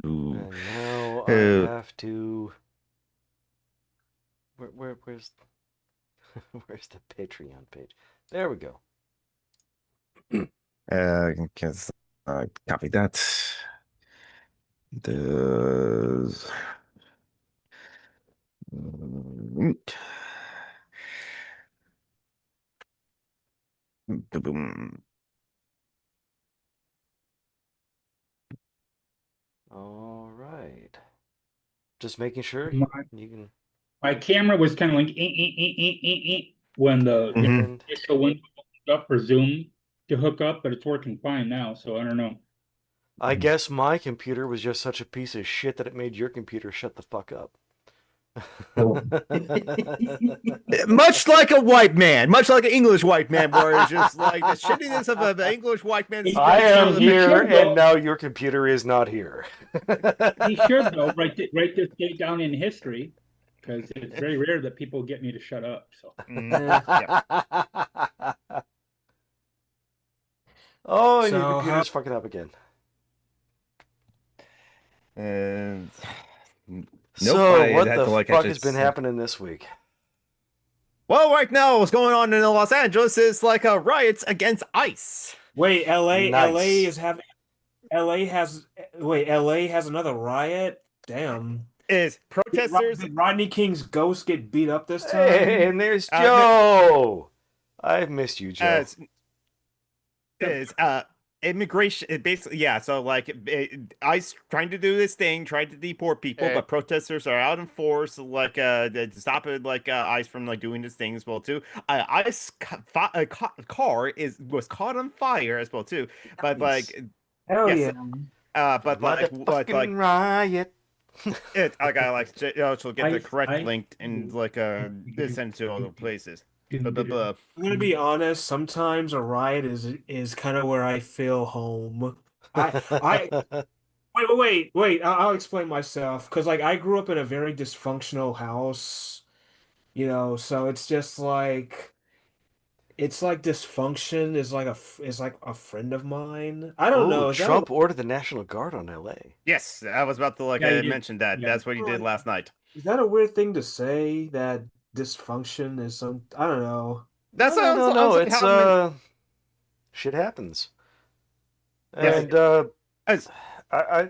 And now I Uh, have to. Where's where's the Patreon page? There we go. Because copy that. The boom. All right. Just making sure My, you can. my camera was kind of like when the Mhm. And initial window opened up for Zoom to hook up, but it's working fine now, so I don't know. I guess my computer was just such a piece of shit that it made your computer shut the fuck up. Much like a white man, much like an English white man, where it's just like the shittiness of an English white man's I am He here, should and though. now your computer is not here. He should though write this date down in history because it's very rare that people get me to shut up. So Yep. Oh, and your So how computer's fucking up again. And nope, So, I what had the to like fuck actually. has been happening this week? Well, right now, what's going on in Los Angeles is like a riots against ICE. wait, LA Nice. is having LA has wait, LA has another riot? Damn. Is protesters Did Rodney King's ghost get beat up this Hey, time? and there's no, Joe. I've missed you, Joe. as is immigration basically, yeah, so like ICE trying to do this thing, trying to deport people, but protesters are out in force like to stop it, like ICE from like doing this thing as well too. Car is was caught on fire as well too, but Nice. like Hell yes, yeah. but Motherfucking riot. I gotta like also get the correct I link and like send to all the places. I'm gonna be honest, sometimes a riot is kind of where I feel home. I I'll explain myself. Because like I grew up in a very dysfunctional house, so it's like dysfunction is like a friend of mine. I don't Oh, know. Is that a Trump ordered the National Guard on LA. Yes, I was about to like Yeah, you did. mention that. Yeah. That's what you did last night. is that a weird thing to say that dysfunction is some I don't know. That No, sounds no, no. honestly It's how many. shit happens. Yes, And as I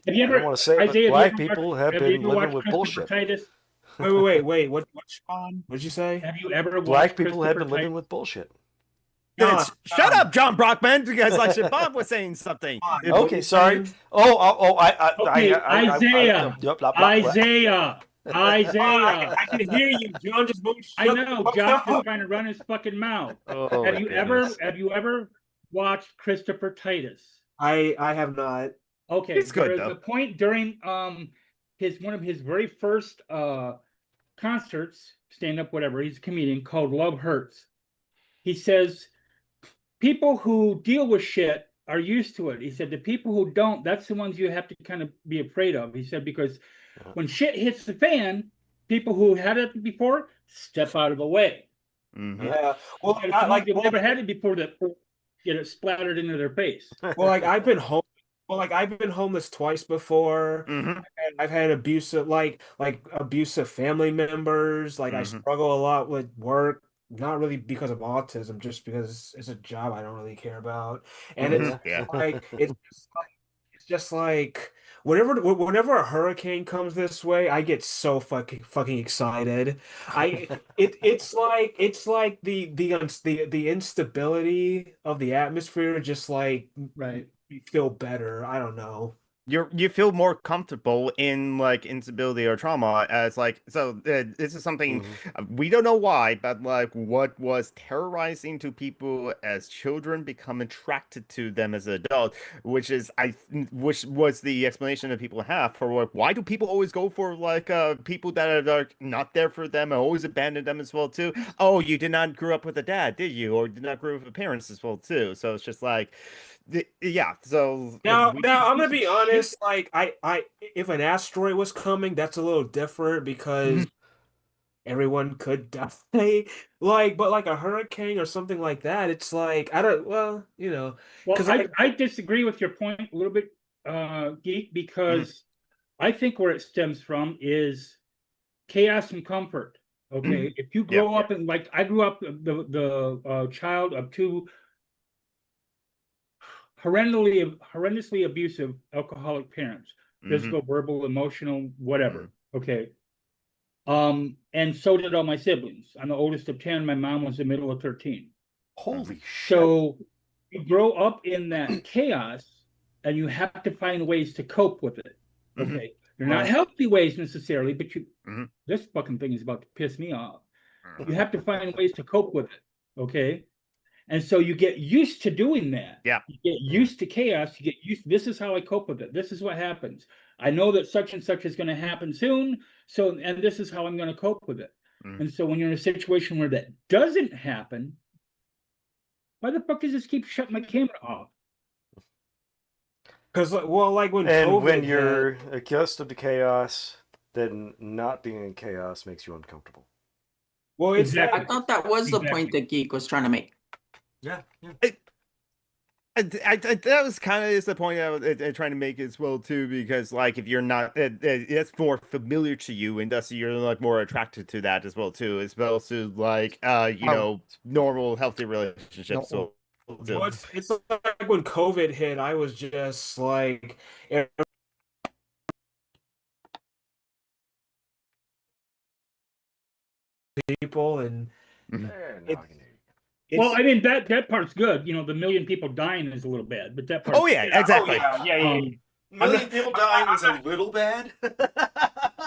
Have you I don't ever, want to say it, but Isaiah? black people have Have you been ever living watched with Christopher bullshit. Titus? Wait. What, Sean? What'd you say? Have you ever Black watched people have Christopher been living Titus? with bullshit. Nah, shut up, John Brockman, because like Bob was saying something. Sean, what Okay, you sorry. saying? Okay, Isaiah, Blah, blah, blah, blah. Isaiah, Isaiah. I can hear you. John just won't I shut the know fuck Josh is up. trying to run his fucking mouth. Oh my goodness. Have you ever watched Christopher Titus? I have not. Okay, It's there good is though. a point during his one of his very first concerts, stand up, whatever. He's a comedian called Love Hurts. He says people who deal with shit are used to it. He said the people who don't, that's the ones you have to kind of be afraid of. He said because when shit hits the fan, people who had it before step out of the way. Hmm. Yeah. Well, And I, the ones like who've never had it before that get it splattered into their face. like I've been home. Well, like I've been homeless twice before. Hmm. And I've had abusive, like abusive family members. Like I Hmm. struggle a lot with work, not really because of autism, just because it's a job I don't really care about. And Hmm. Yeah. Yeah. it's just like whenever a hurricane comes this way, I get so fucking excited. It's like the instability of the atmosphere just like Right. you feel better. I don't know. You feel more comfortable in like instability or trauma as like so this is something Mhm. we don't know why, but like what was terrorizing to people as children become attracted to them as an adult, which was the explanation that people have for like, why do people always go for like people that are like, not there for them and always abandon them as well too. Oh, you did not grow up with a dad, did you? Or did not grow up with parents as well too. So it's just like yeah, so we Now I'm gonna Piece of be shit. honest. Like, if an asteroid was coming, that's a little different because everyone could die. Like, but like a hurricane or something like that, it's like I don't. Well, Well, because like I disagree with your point a little bit, Geek, because I think where it stems from is chaos and comfort. Okay, if you grow up in, like I grew up the child of two horrendously abusive alcoholic parents, physical, verbal, emotional, whatever. Okay. And so did all my siblings. I'm the oldest of 10. My mom was the middle of 13. Holy shit. So you grow up in that chaos and you have to find ways to cope with it. Okay. They're not healthy ways necessarily, but this fucking thing is about to piss me off. You have to find ways to cope with it. Okay. And so you get used to doing that. Yeah. You get used to chaos. You get used, this is how I cope with it. This is what happens. I know that such and such is going to happen soon. So, and this is how I'm going to cope with it. And so when you're in a situation where that doesn't happen, why the fuck does this keep shutting my camera off? Because, well, like when And COVID when hit- you're accustomed to chaos, then not being in chaos makes you uncomfortable. well, it's Exactly. I thought that was the point Exactly. that Geek was trying to make. Yeah. That was kind of the point I was trying to make as well too, because like if you're not, it's more familiar to you, and thus you're like more attracted to that as well too, as well to like you know, normal healthy relationships. So well, it's like when COVID hit, I was just like, people, and Well, I mean, that part's good. You know, the million people dying is a little bad, but that part. Oh yeah, exactly. yeah. Million people dying is a little bad.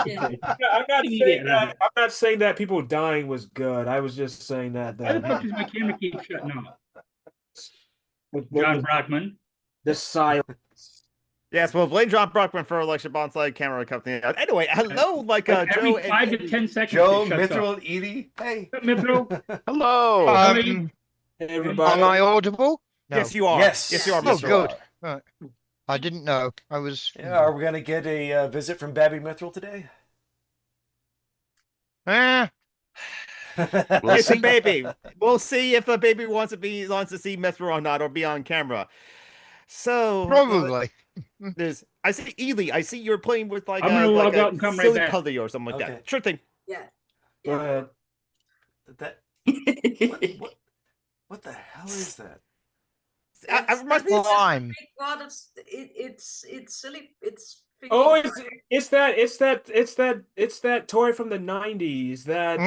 Yeah. I'm not saying that. I'm not saying that people dying was good. I was just saying that Why the fuck does my camera keep shutting off? John Brockman. the silence. Yes, well, blame John Brockman for election bonside camera company. Anyway, hello, like Every Joe 5 to and 10 seconds. Joe, it shuts Mithril, off. and Edie. Hey. Mithril. Hello. Hey, Everybody. Am I audible? No. yes, you are. Yes. Yes, you are. Oh, Mr. good. Rock. Right. I didn't know. I was. Yeah, are we gonna get a visit from Babby Mithril today? Ah, We'll It's a baby. We'll see if a baby wants to see Mithra or not, or be on camera. So probably. there's. I see Ely. I see you're playing with like I'm gonna like log out and come right silly back. putty or something like Okay. that. Sure thing. Yeah. Go ahead. That what the hell is that? It reminds me of Slime. God, it's silly. It's Oh, it's that toy from the 90s that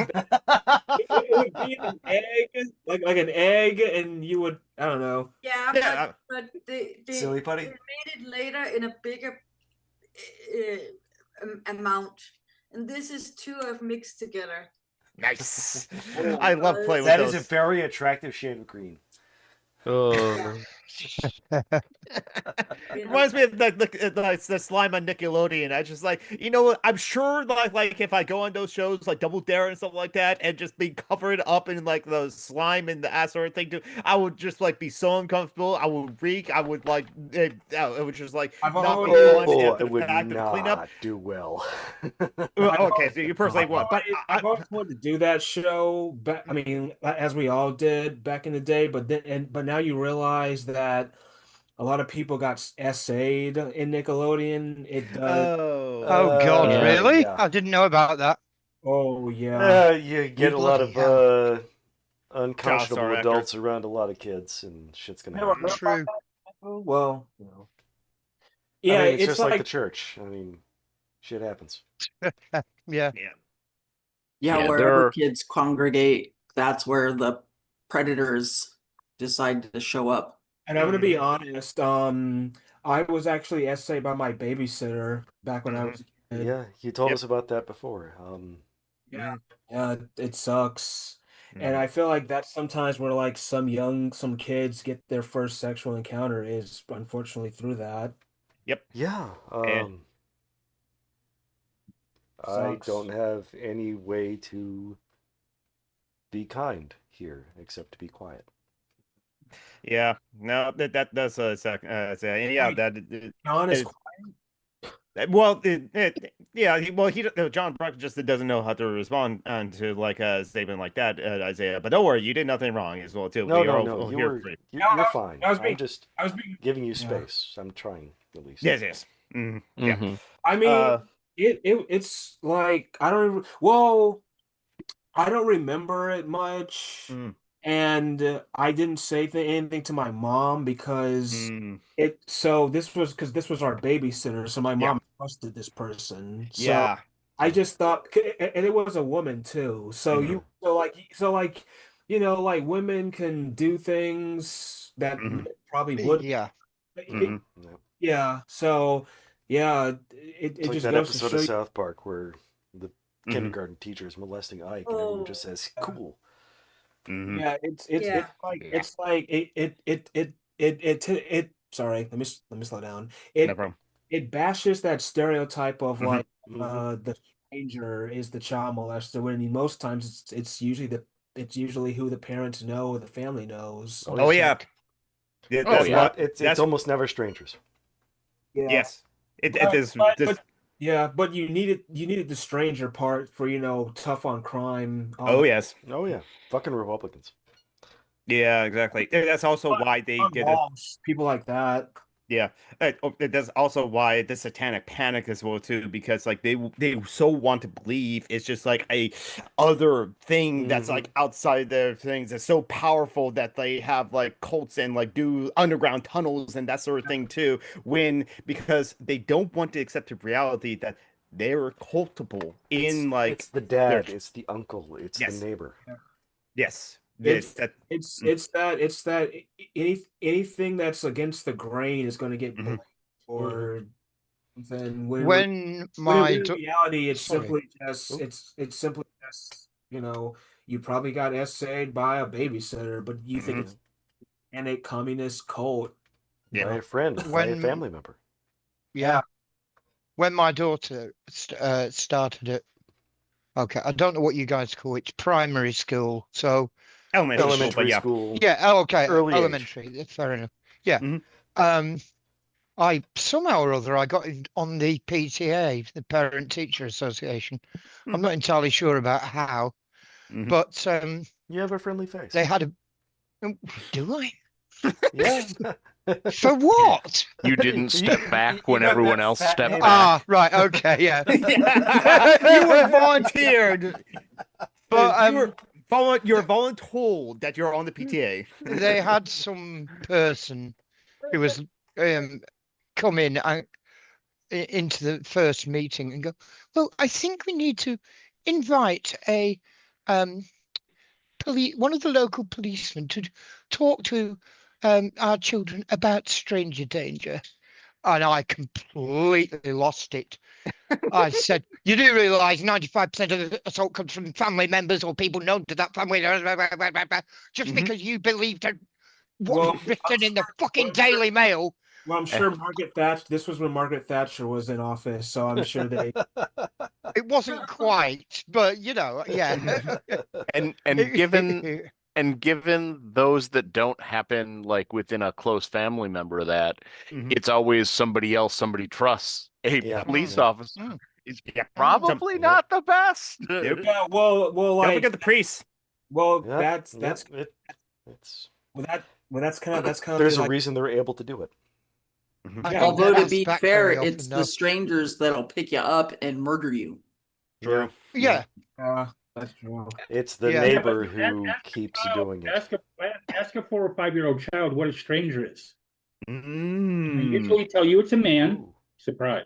it would be an egg, like an egg, and you would, I don't know. yeah, Yeah. but they Silly putty? they made it later in a bigger amount, and this is two of mixed together. nice. I love playing with That those. is a very attractive shade of green. Oh. You know? Reminds me of the slime on Nickelodeon. I just like, you know, I'm sure like if I go on those shows like Double Dare and stuff like that, and just be covered up in like the slime and the ass sort of thing too, I would just like be so uncomfortable. I would reek. I would like it would just like I've not always- be fun Oh, after it the would fact of cleanup. not do well. Well, okay, so you personally want, but I've always wanted to do that show. I mean, as we all did back in the day. But now you realize that a lot of people got essayed in Nickelodeon. It does. Oh God, Yeah, really? yeah. I didn't know about that. Oh yeah. You get a You lot of bloody unconscionable Child star adults around a lot of kids, and shit's gonna happen. True. Well, you know. I Yeah, mean, it's it's just like like the church. I mean, shit happens. Yeah. Yeah, Yeah, wherever there- kids congregate, that's where the predators decide to show up. And I'm gonna be honest. I was actually essayed by my babysitter back when I was a kid. Yeah, you told Yep. us about that before. Yeah, it sucks. And I feel like that's sometimes where like some kids get their first sexual encounter is unfortunately through that. Yeah. And- I Sucks. don't have any way to be kind here except to be quiet. yeah, no, that's a sec. And yeah, that. Honest, Well, John Brock just doesn't know how to respond to like a statement like that, Isaiah. But don't worry, you did nothing wrong as well too. No, We are no, all you here were for you. you're No, fine. I was I'm being- just I was being giving you Yeah. space. I'm trying. at least. Yes. Yeah. Mhm. I mean, it's like I don't remember it much, Mm. and I didn't say anything to my mom because this was our babysitter, so my mom trusted this person. So Yeah. I just thought, and it was a woman too. So like women can do things that men probably would. Yeah. Mhm. Yeah. So yeah, It's it like just that goes to episode show of you. South Park where the kindergarten teacher is molesting Ike, and everyone just says, "Cool." Yeah, Yeah. it's like it sorry, let me slow down. No problem. It bashes that stereotype of like Mhm. the stranger is the child molester, when most times it's usually who the parents know or the family knows. Oh yeah. Yeah, Oh, that's yeah. what. It's That's almost never strangers. Yeah. yes. It But, is. but you needed the stranger part for, tough on crime. Oh yes. Oh yeah, fucking Republicans. Yeah, exactly. That's also why they on get a. walls, people like that. Yeah, that's also why the satanic panic as well too, because like they so want to believe it's just like a other thing that's like outside their things. It's so powerful that they have like cults and like do underground tunnels and that sort of thing too. Because they don't want to accept the reality that they're culpable in like It's the their dad, it's the uncle, it's yes, the neighbor. yes. It's That anything that's against the grain is going to get blamed for something. When When my in reality, it's sorry. simply just you probably got essayed by a babysitter, but you think it's a communist cult. By a friend, by a When family member. yeah, when my daughter started at okay, I don't know what you guys call it, primary school. So elementary, School. yeah, oh, okay, Early age. elementary. Fair enough. Yeah. Mhm. I somehow or other I got on the PTA, the Parent Teacher Association. I'm not entirely sure about how, but You have a friendly face. they had a. Do I? Yeah. For what? You didn't step back when got everyone that else fat stepped name. back. Right. Okay. Yeah. You were volunteered. But You're voluntold that you're on the PTA. they had some person who was come in into the first meeting and go, well, I think we need to invite a one of the local policemen to talk to our children about stranger danger. And I completely lost it. I said, you do realise 95% of the assault comes from family members or people known to that family. Just because you believed what's written in the fucking Daily Mail. Well, I'm sure this was when Margaret Thatcher was in office, so I'm sure they. It wasn't quite, but yeah. And given those that don't happen like within a close family member, that it's always somebody else somebody trusts. A police officer is probably not the best. Yeah, well, Don't like forget the priests. well, Yep, that's it's kind of there's a like, reason they're able to do it. I don't Although get to be asked back fair, very often, it's no. the strangers that'll pick you up and murder you. True. Yeah. that's true. It's the Yeah. neighbor but who keeps doing it. Ask a 4 or 5-year-old child what a stranger is. Mm. And usually tell you it's a man. Ooh. Surprise.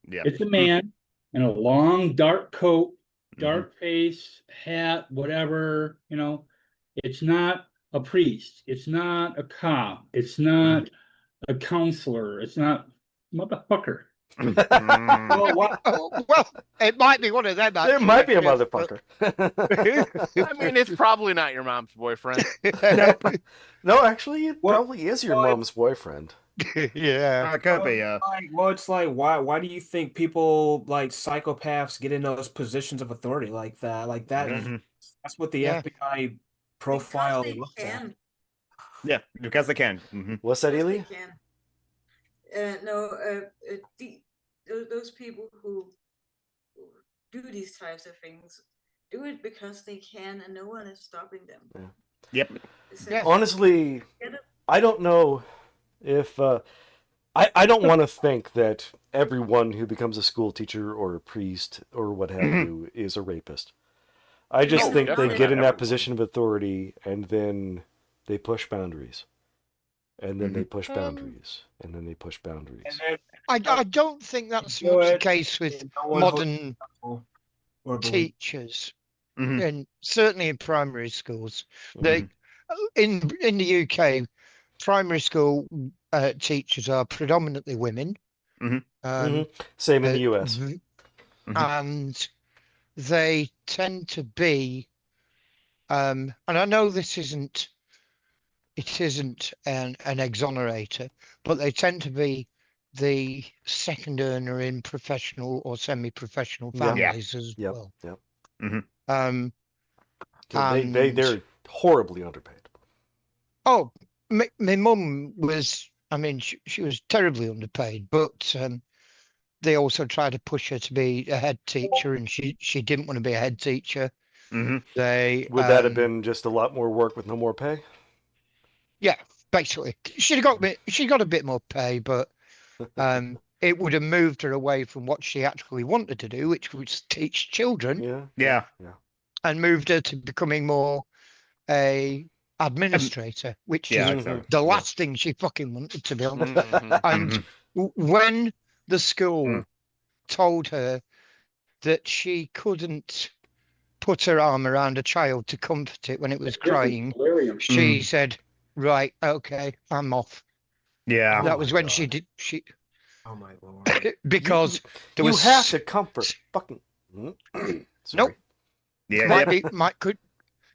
Yeah. It's a man in a long dark coat, dark face, hat, whatever, It's not a priest. It's not a cop. It's not a counselor. It's not motherfucker. Mm. Well, it might be one of them. There Actually, might be a yes, motherfucker. I mean, it's probably not your mom's boyfriend. No, actually, it probably is your mom's boyfriend. Yeah. It could be, It's like why do you think people like psychopaths get in those positions of authority like that? Like that. That's what the Yeah. FBI profile Because they looks at. can. Yeah, because they can. What's that, Because Ely? they can. Those people who do these types of things do it because they can, and no one is stopping them. Yeah. Yep. It's Yeah. a- Honestly, I don't know if I don't want to think that everyone who becomes a school teacher or a priest or what have you is a rapist. I just No, think they definitely get not in that everyone. position of authority and then they push boundaries. And then they push boundaries. And then they push boundaries. And I don't think that's do much the it, case with and no one holds modern you accountable or believe. teachers, Mhm. and certainly in primary schools. They Mhm. in the UK, primary school teachers are predominantly women. Mhm. Same in uh, the US. v- Mhm. and they tend to be, and I know this isn't an exonerator, but they tend to be the second earner in professional or semi-professional Yeah. families as Yep. well. Yep. Um, They're horribly underpaid. Oh, my mum was, I mean, she was terribly underpaid, but they also tried to push her to be a head teacher, and she didn't want to be a head teacher. They Would that have been just a lot more work with no more pay? yeah, basically she got a bit more pay, but it would have moved her away from what she actually wanted to do, which was teach children, Yeah. and moved her to becoming more a administrator, which Yeah, is exactly. the last thing she fucking wanted, to be honest. Mhm. And when the school told her that she couldn't put her arm around a child to comfort it when it was crying, she said, right, okay, I'm off. Yeah. That Oh was my when she God. did Oh my lord. because there You was have to comfort fucking. Sorry. Yeah.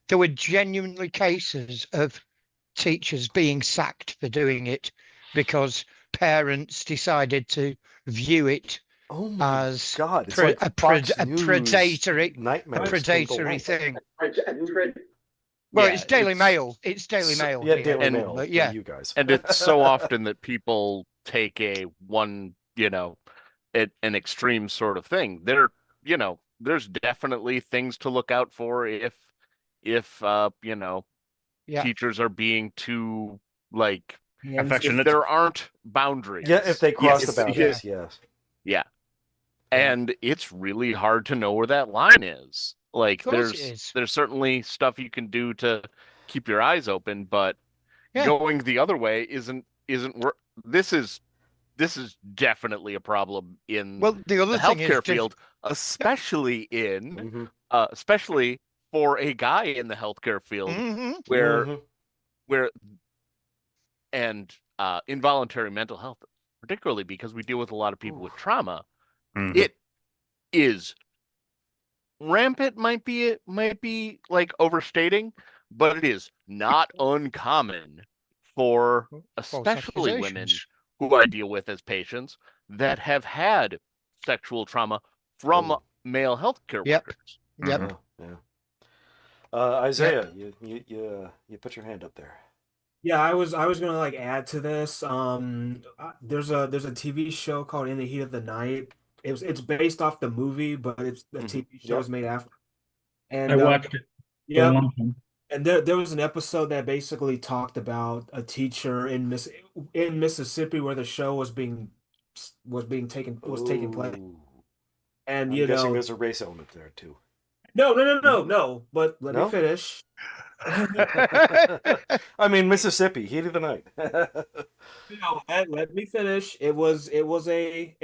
there were genuinely cases of teachers being sacked for doing it because parents decided to view it Oh my as God! It's pre- like a, Fox a News predatory nightmares came to life. thing. Well, Yeah, it's Daily Mail. It's Daily so- Mail. Yeah, here, Daily And- Mail but for yeah, you guys. and it's so often that people take an extreme sort of thing. There's definitely things to look out for if yeah. teachers are being too, like, And if Affectionate. there aren't boundaries. Yeah, if they cross Yes. the boundaries, yes. Yeah. And it's really hard to know where that line is. Like, Of course it is. there's certainly stuff you can do to keep your eyes open, but Yeah. going the other way isn't this is definitely a problem in Well, the the other thing is healthcare field, especially especially for a guy in the healthcare field where and involuntary mental health, particularly because we deal with a lot of people with trauma. It is rampant, might be like overstating, but it is not uncommon for especially women who I deal with as patients that have had sexual trauma from male healthcare workers. Yep. Isaiah, you put your hand up there. Yeah, I was gonna like add to this. There's a TV show called In the Heat of the Night. It's based off the movie, but it's the TV show is made after. And I watched it. Yeah. For a long time. And there was an episode that basically talked about a teacher in Mississippi where the show was taking place. And I'm guessing there's a race element there too. No. But let me finish. I mean, Mississippi, heat of the night. Let me finish. It was a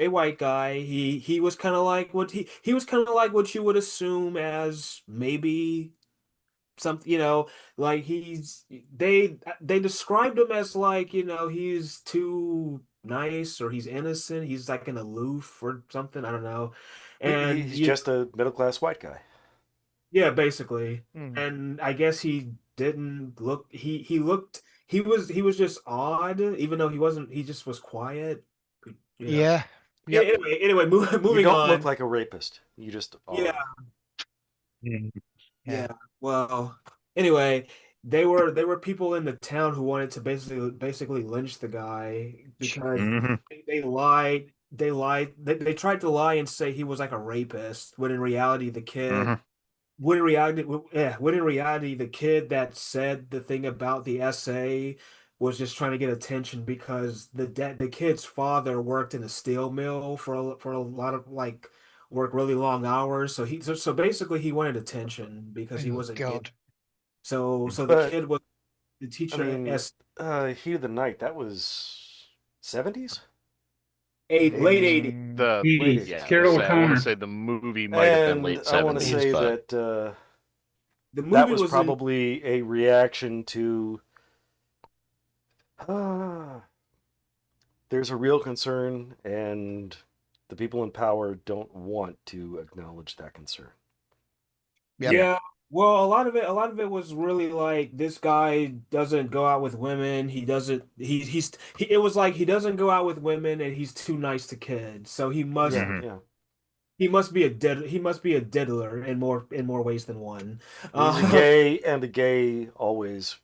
white guy. He was kind of like what he was kind of like what you would assume as maybe something, like they described him as like, he's too nice or he's innocent. He's like an aloof or something. I don't know. And he's just a middle-class white guy. Yeah, basically. And I guess he didn't look he was just odd, even though he just was quiet. Yeah. Anyway, moving on. You don't look like a rapist. You just are. Yeah. Well, anyway, there were people in the town who wanted to basically lynch the guy because they lied. They tried to lie and say he was like a rapist, when in reality the kid when in reality the kid that said the thing about the essay was just trying to get attention because the kid's father worked in a steel mill for a lot of like work really long hours. So basically he wanted attention because he Oh wasn't getting. God. So the But kid was the I teacher mean, S Heat of the Night, that was 70s? late 80s. The Late 80s. 80s. I Carol want to O'Connor. say the movie might have been And late I want to 70s, say but that The that movie was was in probably a reaction to there's a real concern, and the people in power don't want to acknowledge that concern. Yep. Yeah. Well, a lot of it was really like this guy doesn't go out with women. He doesn't. It was like he doesn't go out with women, and he's too nice to kids. So Yeah, Mhm. yeah. he must be he must be a diddler in more ways than one. He's a gay, and a gay always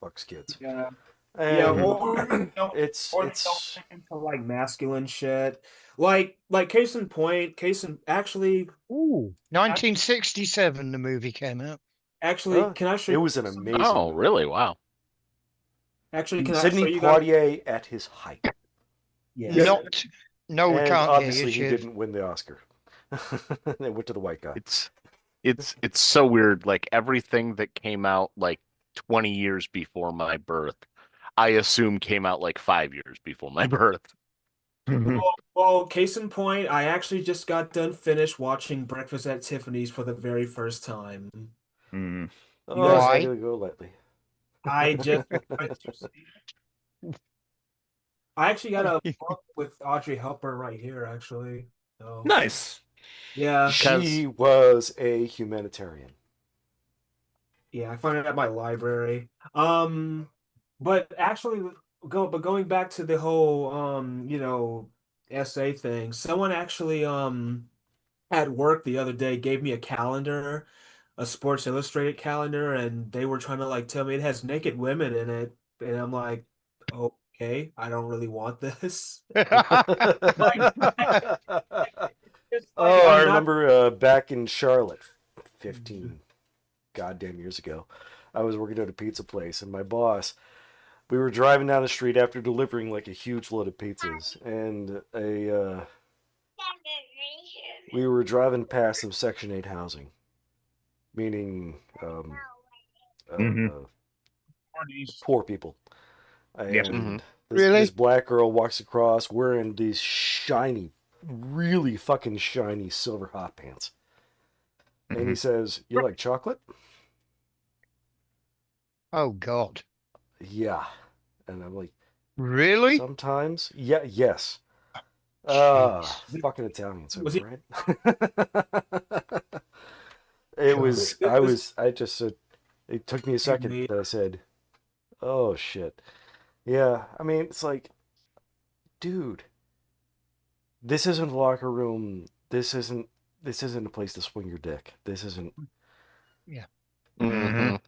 fucks kids. Yeah. Yeah, And or they don't it's fit into like masculine shit. Case in point, actually Ooh. 1967, the movie came out. can I show it you was an some- amazing oh, movie. really? Wow. Actually, can I show Sidney you guys? Poitier at his height. Yes. Not. No, we And can't hear obviously you, he Shiv. didn't win the Oscar. It went to the white guy. It's so weird. Like everything that came out like 20 years before my birth, I assume came out like 5 years before my birth. Well, case in point, I actually just got done finished watching Breakfast at Tiffany's for the very first time. Mhm. Oh, guys- I Why? gotta go lately. I just I actually got a book with Audrey Hepburn right here, actually. So, Nice. yeah, She was a humanitarian. yeah, I found it at my library. But actually, going back to the whole essay thing, someone actually at work the other day gave me a calendar, a Sports Illustrated calendar, and they were trying to like tell me it has naked women in it, and I'm like, okay, I don't really want this. It's like Oh, I I'm not. remember back in Charlotte, 15 goddamn years ago, I was working at a pizza place, and my boss, we were driving down the street after delivering like a huge load of pizzas, and we were driving past some Section 8 housing, meaning Mhm. poor people. Yep. And Really? this black girl walks across wearing these shiny, really fucking shiny silver hot pants. And he says, "You like chocolate?" Oh God. Yeah. And I'm like, Really? sometimes? Yeah, yes. Jeez. Fucking Italians, Was he- right? It was, I just said, it took me a second that I said, oh shit. Yeah, I mean, it's like, dude, this isn't a locker room. This isn't a place to swing your dick. This isn't Mhm.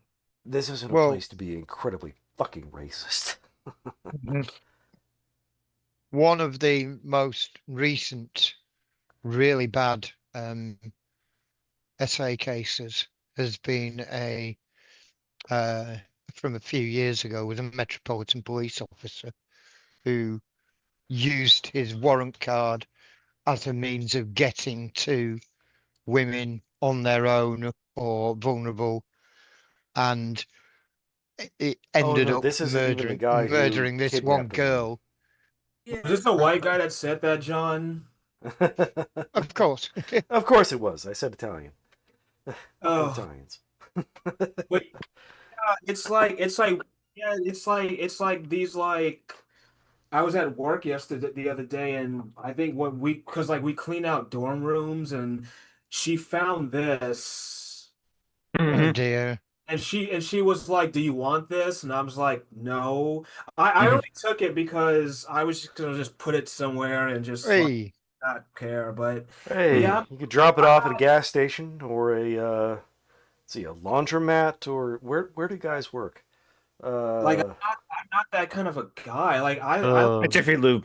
this isn't a Well- place to be incredibly fucking racist. One of the most recent really bad SA cases has been from a few years ago with a Metropolitan Police officer who used his warrant card as a means of getting to women on their own or vulnerable, and it ended up this isn't even the guy who murdering this one kidnapped the girl. Yeah. Was this the white guy that said that, John? woman. Of course. Of course it was. I said Italian. Oh, Italians. but it's like these like I was at work yesterday the other day, and I think because like we clean out dorm rooms, and she found this, Oh dear. and she was like, "Do you want this?" And I was like, "No." I only took it because I was just gonna just put it somewhere and just like Hey, not care. But Hey, yeah, you could drop it off at a gas station or a laundromat, or where do guys work? like I'm not that kind of a guy. Like I A Jiffy Lube.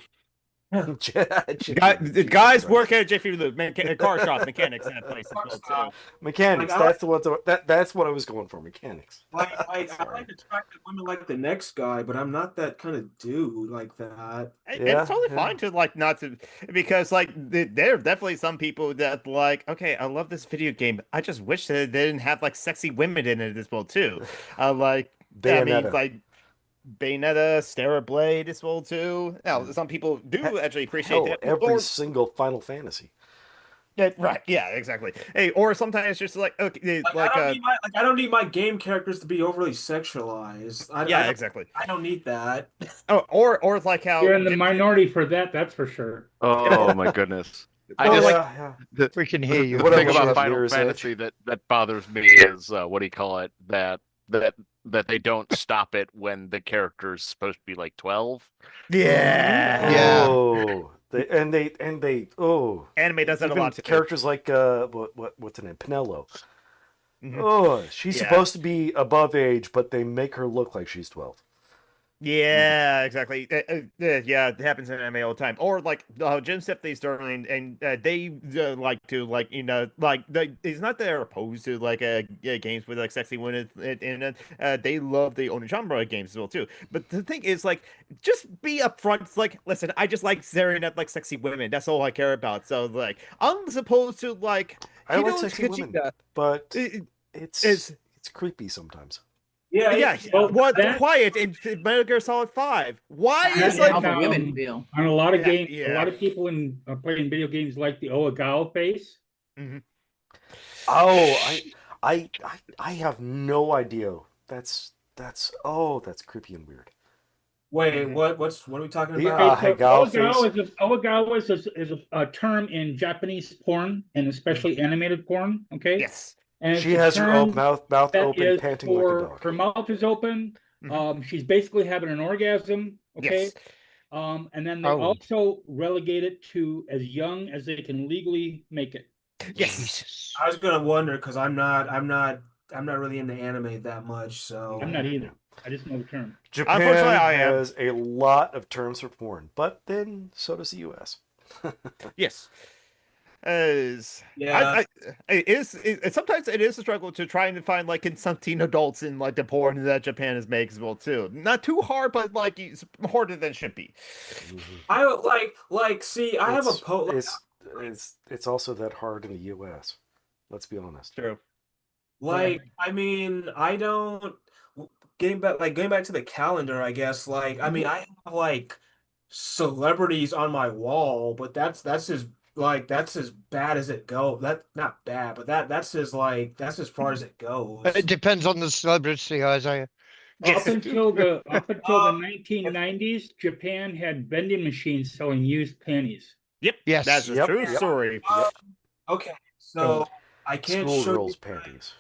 The guys work at Jiffy Lube, car shop mechanics in that place as well too. Mechanics. Like, That's the one. That's what I was going for. Mechanics. Like I Sorry. like attractive women like the next guy, but I'm not that kind of dude like that. Yeah, It's totally yeah. fine to like not to, because like there are definitely some people that like, okay, I love this video game. I just wish that they didn't have like sexy women in it as well too. Like I mean, Bayonetta. like Bayonetta, Stara Blade as well too. Now some people do actually appreciate Hell, that. every Or, single Final Fantasy. yeah, right, yeah, exactly. Hey, or sometimes it's just like okay, Like, I don't need my game characters to be overly sexualized. yeah, exactly. I don't need that. Oh, or it's like how You're in the minority for that, that's for sure. Oh my goodness. I Oh, just yeah. We can hear you. the What thing else about have Final Mirror's Fantasy that bothers me is what do you call it? That they don't stop it when the character is supposed to be like 12. yeah, Yeah. Oh, they. Oh, anime does that a even lot too. characters like what's her name? Pinello. Mhm. Oh, she's Yeah. supposed to be above age, but they make her look like she's 12. Yeah, exactly. Yeah, it happens in anime all the time. Or like Jim Stepney's Sterling, and they like to like it's not that they're opposed to like games with like sexy women in it. They love the Onijambra games as well too. But the thing is, like, just be upfront. It's like, listen, I just like staring at like sexy women. That's all I care about. So like, I'm supposed to like. I like Hideo sexy Kojima- women, but it's- it's creepy sometimes. Yeah, Well, what that- quiet in Metal Gear Solid 5? Why That's is That's like how the um, women feel. On a lot of Yeah, games, a yeah. lot of people in playing video games like the Oagawa face. Oh, I have no idea. That's creepy and weird. Wait, what are we talking The, about? Okay, so Hagawa face. Oagawa is a term in Japanese porn and especially animated porn. Okay, yes. and She it's a has her term mouth that open, is panting like a for dog. her mouth is open. Mhm. She's basically having an orgasm. Okay. Yes. And then they Oh. also relegate it to as young as they can legally make it. Yes. Jesus. I was gonna wonder because I'm not really into anime that much, so I'm not either. I just know the term. Japan Unfortunately, I am. has a lot of terms for porn, but then so does the U.S. Yes. Yeah. Sometimes it is a struggle to try and find like consenting adults in like the porn that Japan has made as well too. Not too hard, but like it's harder than it should be. I like see. I have a It's also that hard in the U.S. Let's be honest. True. Like, I mean, I don't getting back to the calendar, I guess. Like, I mean, I have like celebrities on my wall, but that's as bad as it goes. That not bad, but that's as far as it goes. It depends on the celebrity, Isaiah. Up until the 1990s, Japan had vending machines selling used panties. Yep. Yes. That's a Yep, true yep. story. Okay, so I can't show Schoolgirls' you panties.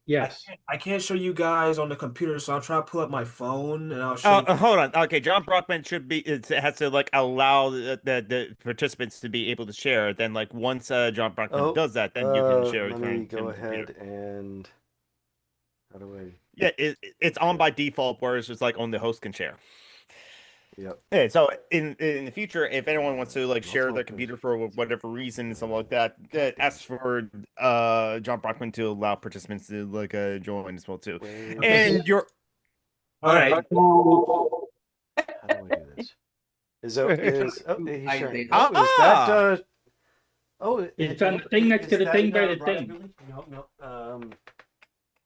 Yes. I can't show you guys on the computer, so I'll try to pull up my phone and I'll show you. Hold on. Okay, John Brockman it has to like allow the participants to be able to share. Then like once John Brockman does that, then you can share. Let from me go the computer. ahead and how do I? Yeah, it's on by default, whereas it's like only the host can share. Yep. Yeah, so in the future, if anyone wants to like share Also their open. computer for whatever reason, something like that, ask for John Brockman to allow participants to like join as well too. Wait, And you're All right. how do I do this? He's sharing. I- Is Ah! that It's on the thing next to the that, thing by the Brian thing. Billy? No.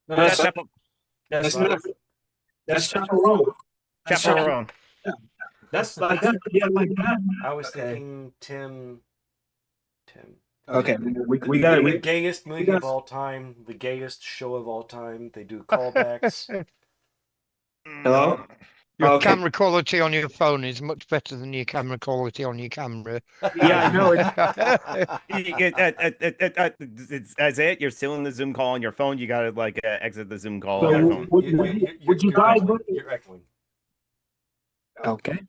That's Chaperone. that's chaperone. Chaperone. That's like that. Yeah, like that. I was thinking Tim. Okay, we The got it. gayest movie got- of all time, the gayest show of all time. They do callbacks. Hello? Your Okay. camera quality on your phone is much better than your camera quality on your camera. Yeah, I know it. It's Isaiah, you're still in the Zoom call on your phone. You gotta like exit the Zoom call So on your phone. would you guys? You're echoing. Okay.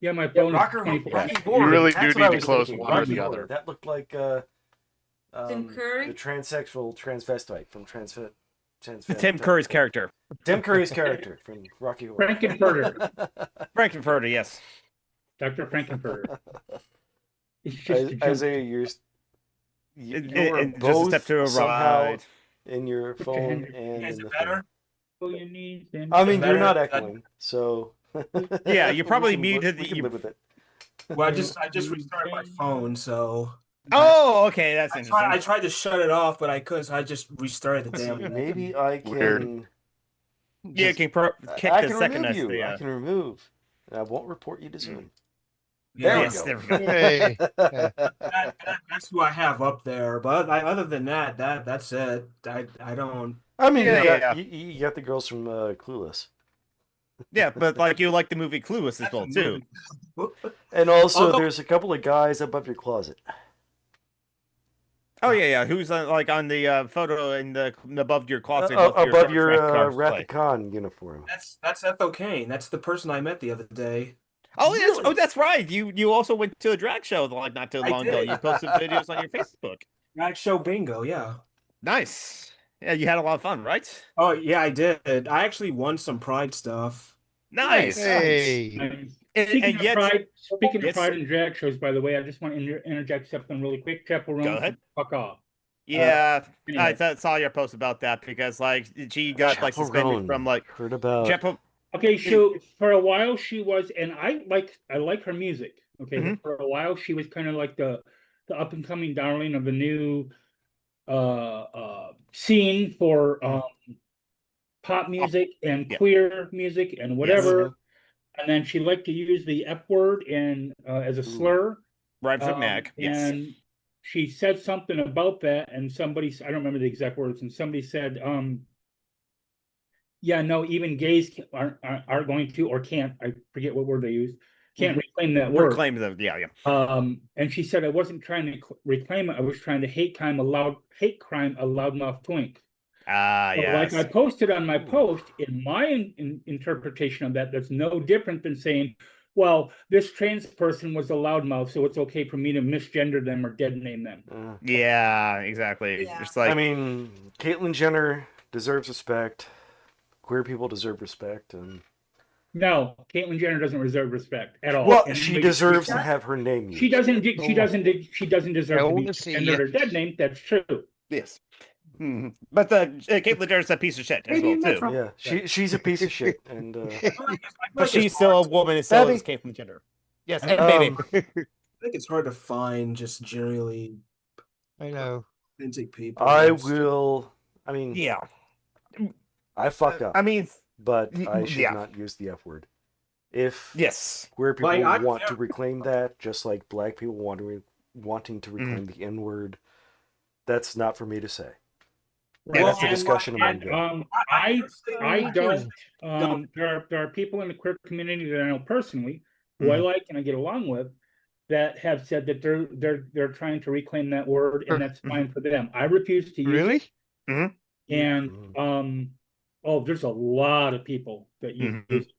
Yeah, my phone Rocky is 24. Board. really That's do what I need to was close thinking, one or Rocky the Board. other. That looked like Tim Curry? the transsexual transvestite from Transvestite. Tim Curry's character. Tim Curry's character from Rocky Horror. Frankenfurter. Frankenfurter, yes. Dr. Frankenfurter. It's just a joke. Isaiah, you are And just a both step to a somehow ride. in your Put your phone hand- and Is in it the better? thing. Oh, you need them. I mean, you're better? not echoing, so Yeah, you're probably we can muted. We can live with it. Well, I just restarted my phone, so Oh, okay, that's I interesting. tried to shut it off, but I couldn't, so I just restarted the Let's see, damn thing. maybe I can. Weird. Yeah, you can kick I the can second remove as you. the. I can remove. And I won't report you to Zoom. Yeah, There Yes, we there go. we go. Hey, that's who I have up there. But other than that's it. I don't. I mean, Yeah, you got yeah. you got the girls from Clueless, Yeah, but like you like the movie Clueless as That's well a too. movie. and also Although- there's a couple of guys above your closet. Oh yeah. Who's like on the photo in the above your closet with Above your Star Trek Wrath cosplay? of Khan uniform. That's Ethel Kane. That's the person I met the other day. Oh, Really? that's right. You also went to a drag show like not too I long ago. did. You posted videos on your Facebook. Drag show bingo, yeah. Nice. Yeah, you had a lot of fun, right? Oh yeah, I did. I actually won some Pride stuff. Nice. hey. And yet, Speaking Yes. of pride and drag shows, by the way, I just want to interject something really quick. Chapel Room, Go ahead. fuck off. yeah, Anyway. I saw your post about that because like she got like suspended Chaperone. from like Heard about Chapel. Okay, so for a while she was, and I like her music. Okay, Mhm. for a while she was kind of like the up and coming darling of the new scene for pop music and Yeah. queer music and whatever. And then she liked to use the F word and as a slur. Rhymes with Mag. Yes. And she said something about that, and somebody, I don't remember the exact words, and somebody said, yeah, no, even gays aren't going to or can't, I forget what word they used, can't reclaim that word. Reclaim them. Yeah. And she said, I wasn't trying to reclaim it, I was trying to hate crime a loudmouth twink. Ah, So, yes. like I posted on my post, in my interpretation of that, that's no different than saying, well, this trans person was a loudmouth, so it's okay for me to misgender them or dead name them. Yeah, exactly. Yeah. Just like I mean, Caitlyn Jenner deserves respect. Queer people deserve respect, and No, Caitlyn Jenner doesn't deserve respect at all. well, And she anybody- deserves to have her name used. She doesn't. She doesn't deserve I to be wanna see gendered you. or dead named. That's true. yes. Mhm. But the Caitlyn Jenner's a piece of shit as well too. Yeah, she's a piece of shit, and But she's still a woman and still Abby. is Caitlyn Jenner. Yes, Um, and baby. I think it's hard to find just generally I know. authentic people. I will. I mean, Yeah. I fuck up, I mean, but I should yeah. not use the F word. If yes. queer people Like, I want to can't- reclaim that, just like black people wanting to reclaim the N word, that's not for me to say. Yeah, That's a And- discussion among and, them. I don't. There are people in the queer community that I know personally who I like and I get along with that have said that they're trying to reclaim that word, and that's fine for them. I refuse to use it. Really? And there's a lot of people that use it.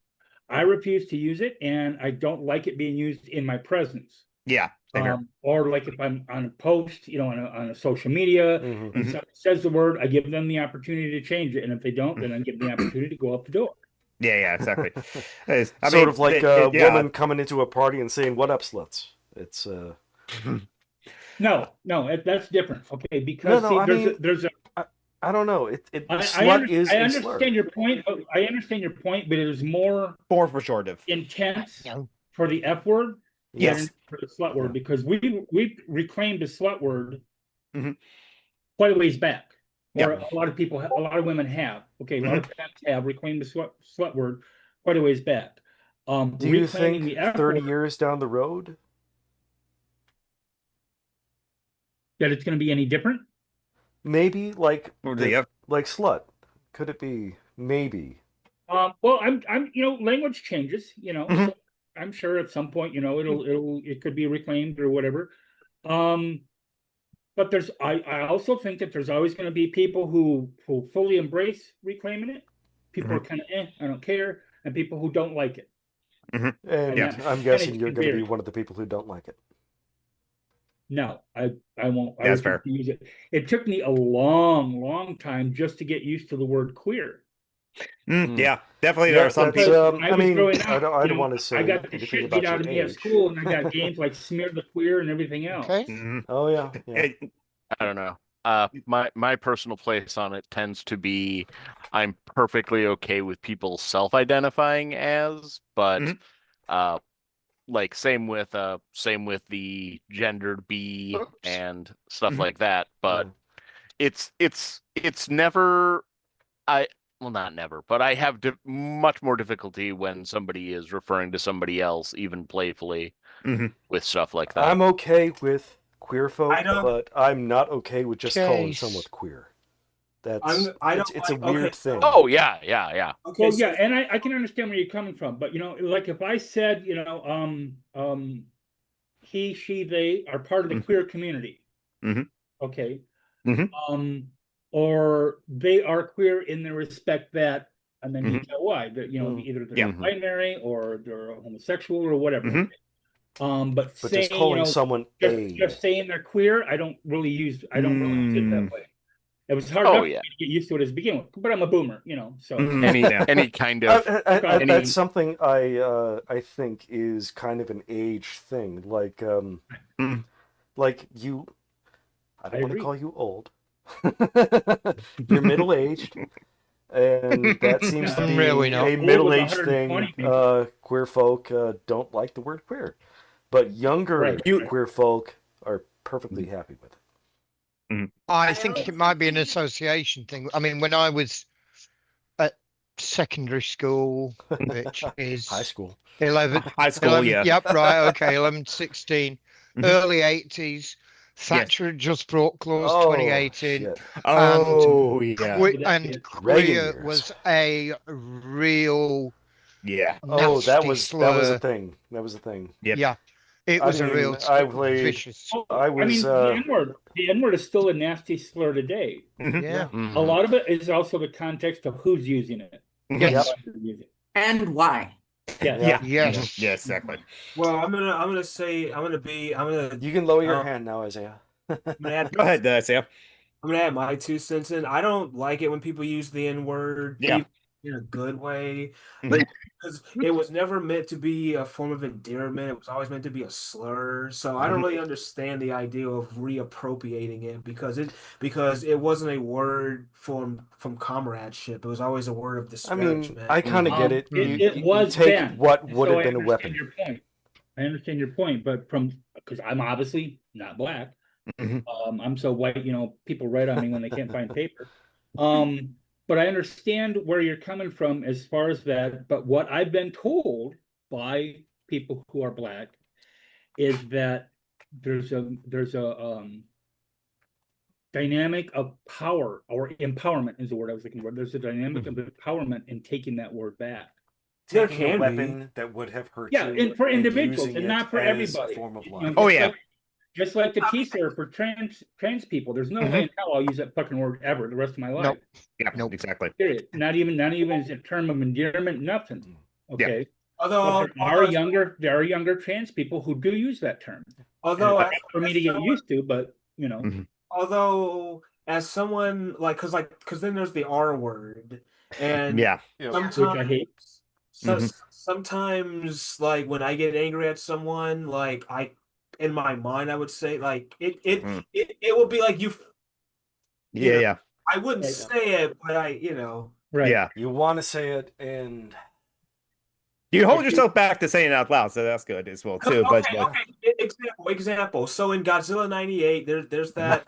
I refuse to use it, and I don't like it being used in my presence. Yeah. Same here. Or like if I'm on a post, on a social media, Mhm. and someone says the word, I give them the opportunity to change it, and if they don't, then I give them the opportunity to go up the door. Yeah, exactly. Sort of like a yeah. woman coming into a party and saying, "What up, sluts?" It's No, that's different. Okay, because No, see, I mean, there's a I don't know. I Slut is I a slur. understand your point. I understand your point, but it is more More pejorative. intense No. for the F word Yes. than for the slut word, because we reclaimed the slut word Mhm. quite a ways back. Yeah. Or a lot of women have. Okay, a lot of fans have reclaimed the slut word quite a ways back. Do you reclaiming think the F 30 word, years down the road? that it's going to be any different? Maybe like Or the F- like slut. Could it be? Maybe. Well, I'm language changes. Mhm. So I'm sure at some point, it could be reclaimed or whatever. But I also think that there's always going to be people who fully embrace reclaiming it. People are kind of I don't care, and people who don't like it. And Yeah. I'm guessing And you're it going to be varies. one of the people who don't like it. No, I won't. I That's refuse fair. to use it. It took me a long time just to get used to the word queer. Yeah. definitely Yeah, there are some that's, people. I I was mean, growing I up, don't you know, want to say I got the anything shit about beat out your of me at age. school, and I got games like Smear the Queer and everything else. Okay. Mhm. Oh yeah, yeah. I don't know. My personal place on it tends to be I'm perfectly okay with people self-identifying as, but Mhm. like same with the gendered B Oops. and stuff Mhm. like that. But Yeah. it's never I well not never, but I have much more difficulty when somebody is referring to somebody else even playfully Mhm. with stuff like that. I'm okay with queer folk, I don't- but I'm not okay with just calling Case. someone queer. That's I don't it's a like- weird okay, thing. Oh yeah. Okay, Well, so yeah, and I can understand where you're coming from, but like if I said, he, she, they are part of the Mhm. queer community. Mhm. Okay. Mhm. Or they are queer in the respect that, and then you Mhm. tell why, that either they're Yeah. binary or they're homosexual or whatever. Mhm. But But saying, just calling someone just saying they're queer, I don't really use it that way. It was hard enough for me to get used to it as begin with, but I'm a boomer, so Any kind of That's something I think is kind of an age thing. Like Mhm. like you, I don't I want to agree. call you old. You're middle aged, and that seems to No, be really not. a Old was middle aged 120 thing. maybe. Queer folk don't like the word queer, but younger Right. queer folk are perfectly happy with it. I think it might be an association thing. I mean, when I was at secondary school, which is High school. 11, High school, 11 yeah. Yep, right, okay, 11, 16, Mhm. early 80s. Thatcher had just brought Clause Oh 2018. shit! Oh yeah. And Reagan queer years. was a real Yeah. Oh, that nasty was slur. a thing. That was a thing. Yep. Yeah, it I was a mean, real I played. vicious. I was. The N-word is still a nasty slur today. Mhm. Yeah. A lot of it is also the context of who's using it. Yes. And why? Yes. Yeah. Yes. Yes, exactly. well, I'm gonna say You can lower your hand now, Isaiah. I'm gonna add, Go ahead, Sam. I'm gonna add my 2 cents in. I don't like it when people use the N-word, Yeah. even in a good way, Mhm. but because it was never meant to be a form of endearment, it was always meant to be a slur. So I don't really understand the idea of reappropriating it because it wasn't a word from comradeship. It was always a word of I mean, disparagement. I kind of get it. It You was take then, what and would so have been a weapon. I understand your point, but because I'm obviously not black, Mhm. I'm so white, people write on me when they can't find paper. But I understand where you're coming from as far as that. But what I've been told by people who are black is that there's a dynamic of power, or empowerment is the word I was looking for. There's a dynamic of empowerment in taking that word back. There Taking a can weapon that would have hurt Yeah, you and for individuals using and it not for as everybody. a form of You know, life. Oh, yeah. Just like the T-shirt for trans people. There's no way in hell I'll use that fucking word ever the rest of my life. Yeah, Nope. exactly. Period. Not even as a term of endearment, nothing. Okay. Although But there are younger trans people who do use that term. although And it's for me to get used to, but Mhm. although as someone because then there's the R word, and Yeah. which I hate. Sometimes like when I get angry at someone, like in my mind I would say like it would be like Yeah. I wouldn't Right. say it, but Right. Yeah. You want to say it, and You hold yourself back to saying it out loud, so that's good as well too. But Example. So in Godzilla '98, there's that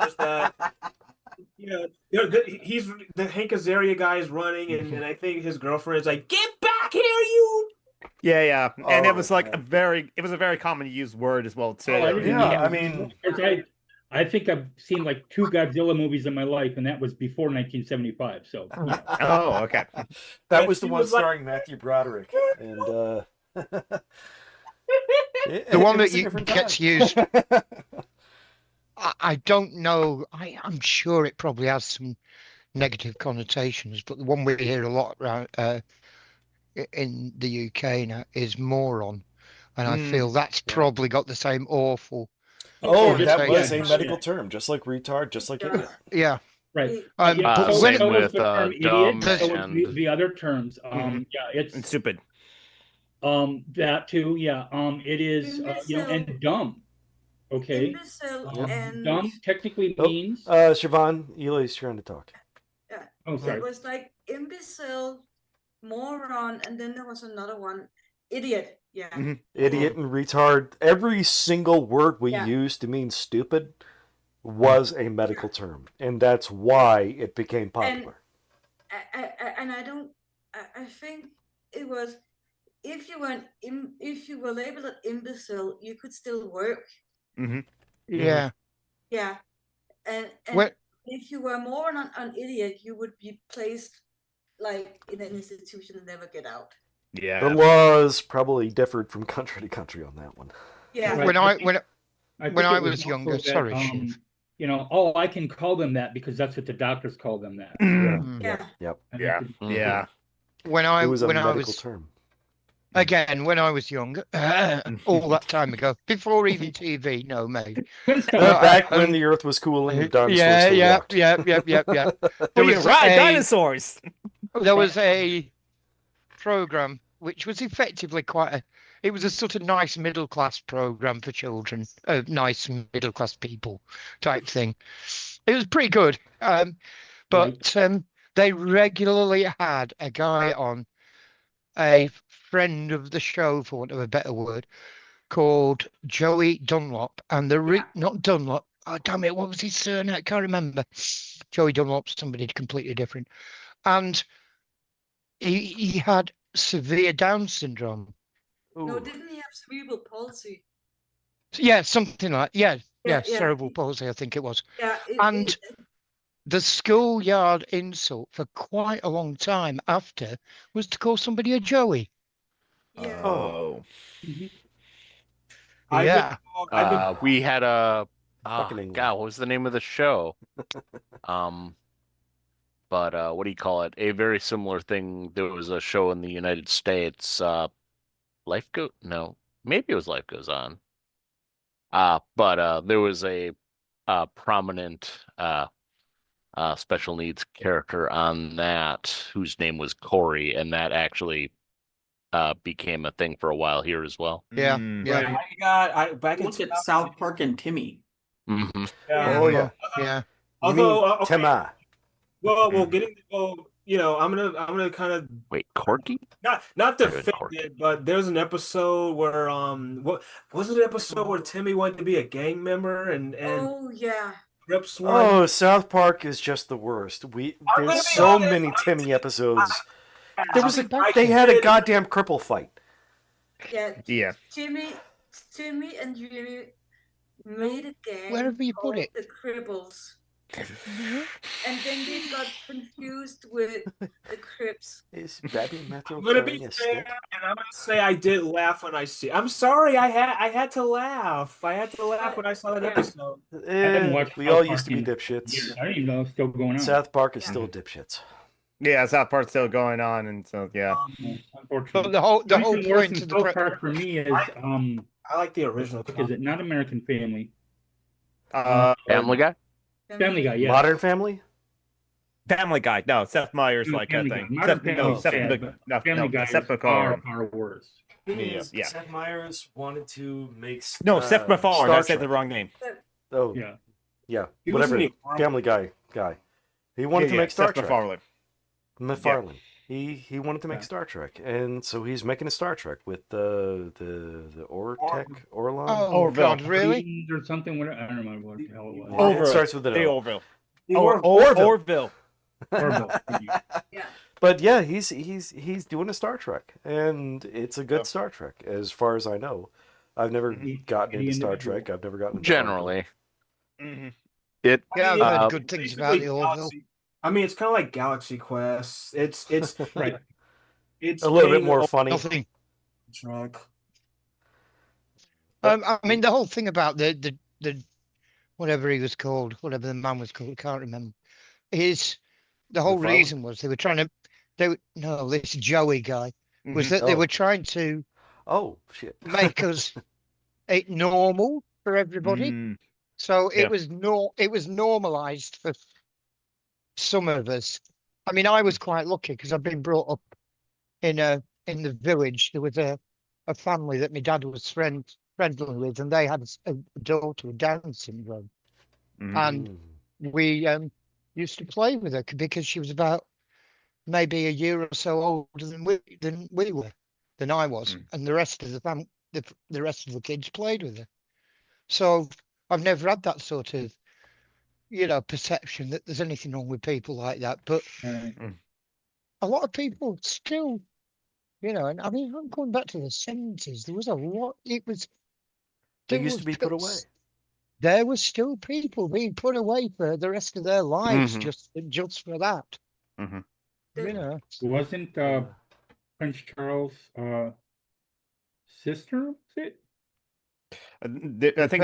he's the Hank Azaria guy is running, and I think his girlfriend is like, "Get back here, you!" yeah, and it was like man. it was a very common used word as well too. Oh, I didn't yeah, even- I mean, I think I've seen like 2 Godzilla movies in my life, and that was before 1975. So Oh, okay. that was the He one was like- starring Matthew Broderick, and The one that gets used. I don't know. I'm sure it probably has some negative connotations, but the one we hear a lot around in the UK now is moron, and I feel that's probably got the same awful. Oh, that was a connotations. medical term, just like retard, just like idiot. Yeah. Right. It- But so, when Same so is with the term idiot. dumb So is and the other terms. Mhm. Yeah, And it's stupid. that too. Yeah. It is and dumb. Okay. Imbecile Yep. and Dumb technically Oh, means. Siobhan, Eli's trying to talk. yeah, Oh, sorry. it was like imbecile, moron, and then there was another one, idiot. Yeah. Mhm. Idiot and retard. Every single word we Yeah. use to mean stupid was a medical term, and that's why it became popular. And I don't. I think it was if you were labeled an imbecile, you could still work. yeah, Yeah. And when if you were more an idiot, you would be placed like in an institution and never get out. Yeah. The laws probably differed from country to country on that one. Yeah. Right. when I I think- when I think when I it was also younger, that, sorry, Shiv. I can call them that because that's what the doctors call them that. Yeah. Mm. Yeah. Yep. And Yeah. that's- Yeah. When It I was a when I medical was term. again when I was young, all that time ago, before even TV, no, mate. Good stuff. Back when the earth was cooling and dinosaurs yeah, still yeah, walked. yeah, yeah, yeah, yeah. Oh, There you was ride a dinosaurs. there was a program which was effectively it was a sort of nice middle class program for children, nice middle class people type thing. It was pretty good, but they regularly had a guy on, a friend of the show, for want of a better word, called Joey Dunlop, and not Dunlop. Oh damn it! What was his surname? I can't remember. Joey Dunlop, somebody completely different, and he had severe Down syndrome. No, Ooh. didn't he have cerebral palsy? Yeah, something like Yeah, cerebral palsy, I think it was. Yeah. And the schoolyard insult for quite a long time after was to call somebody a Joey. yeah. Oh. Yeah. I've been we had a Fucking England. God, what was the name of the show? But what do you call it? A very similar thing. There was a show in the United States. No, maybe it was Life Goes On. But there was a prominent special needs character on that whose name was Corey, and that actually became a thing for a while here as well. Yeah. Mm. Yeah. I back in Look at South Park and Timmy. Mm-hmm. Oh yeah. Yeah. You Although, mean okay, Tema. well, I'm gonna kind of Wait, Corky? not Good defend Corky. it, but there's an episode where what was it? An episode where Timmy wanted to be a gang member and Oh yeah. Crips one. Oh, South Park is just the worst. I'm gonna There's be so honest, many Timmy episodes. They They had a goddamn cripple fight. Yeah. Yeah. Timmy and Jimmy made a gang. Wherever you put called it. The Cribbles. And then they got confused with the Crips. Is Babby Metro I'm gonna be carrying a fair, stick? and I'm gonna say I did laugh when I see. I'm sorry, I had to laugh. I had to laugh when I saw that episode. haven't watched We South all Park used to be in dipshits. years. I didn't even know it was still going on. South Park is Yeah. still dipshits. Yeah, South Park's still going on, and so yeah. Unfortunately. But the whole Reason worse point than of the South Park for me is I like the original. is it not American Family? Family Guy? Family Guy, yeah. Modern Family? Family Guy. No, Seth Meyers No, like Family that Guy. thing. Modern Seth, Family no, is Seth, bad, Mc- but no, Family no, Guy Seth is MacFarlane. far worse. Yeah. Seth Meyers wanted to make No, Seth MacFarlane. I said the Trek. wrong name. Oh, Yeah. yeah. He Whatever. wasn't Family Guy. He wanted to make Star Seth Trek. MacFarlane. MacFarlane. He wanted to make Yeah. Star Trek, and so he's making a Star Trek with the Orlon. Oh Orville. God, really? Queens or something. What I don't remember what the hell it was. Yeah, Orville. it starts with an The O. Orville. Orville. Orville. Orville. Thank you. Yeah. But yeah, he's doing a Star Trek, and it's a good Star Trek, as far as I know. I've never gotten into Star individual. Trek. I've never gotten into Generally. Mm-hmm. It Yeah, I've uh, heard good things about the Orville. Galaxy. I mean, it's kind of like Galaxy Quest. It's Right. it's a little bit being more funny. Nothing. Trek. I mean, the whole thing about the whatever he was called, whatever the man was called, I can't remember. Is the whole McFarlane? reason was they were trying to. No, this Joey guy was Mhm. that they Oh. were trying to Oh shit! make us it normal for everybody. Mm. So Yeah. it was normalized for some of us. I mean, I was quite lucky because I've been brought up in the village. There was a family that my dad was friendly with, and they had a daughter with Down syndrome, and we used to play with her because she was about maybe a year or so older than we were, than I was, and the rest of the rest of the kids played with her. So I've never had that sort of, perception that there's anything wrong with people like that. But a lot of people still, and I mean, I'm going back to the 70s. There was a lot. They used to be put away. There was still people being put away for the rest of their lives just for that. Wasn't Prince Charles' sister? Was it? I think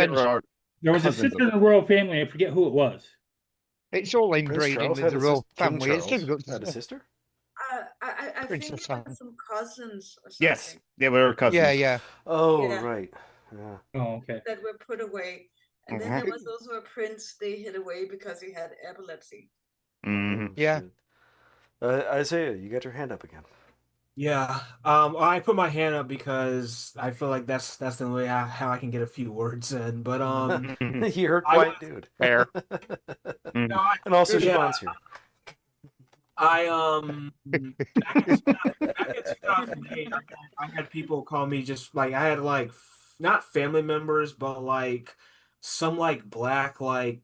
there was a sister in the royal family. I forget who it was. It's all Prince inbreeding Charles with the royal King family. It's Charles difficult to had a say. sister? I think Princess it was Anne. some cousins or something. Yes, they were cousins. Yeah. Oh, Yeah. right. Yeah. Oh, okay. That were put away. And then there was also a prince they hid away because he had epilepsy. Oh, Yeah. shit. Isaiah, you got your hand up again. Yeah. I put my hand up because I feel like that's the only way how I can get a few words in. But You're a quiet dude. Fair. no, And also, yeah. Siobhan's here. Back in 2008, I had people call me just like I had like not family members, but like some like black like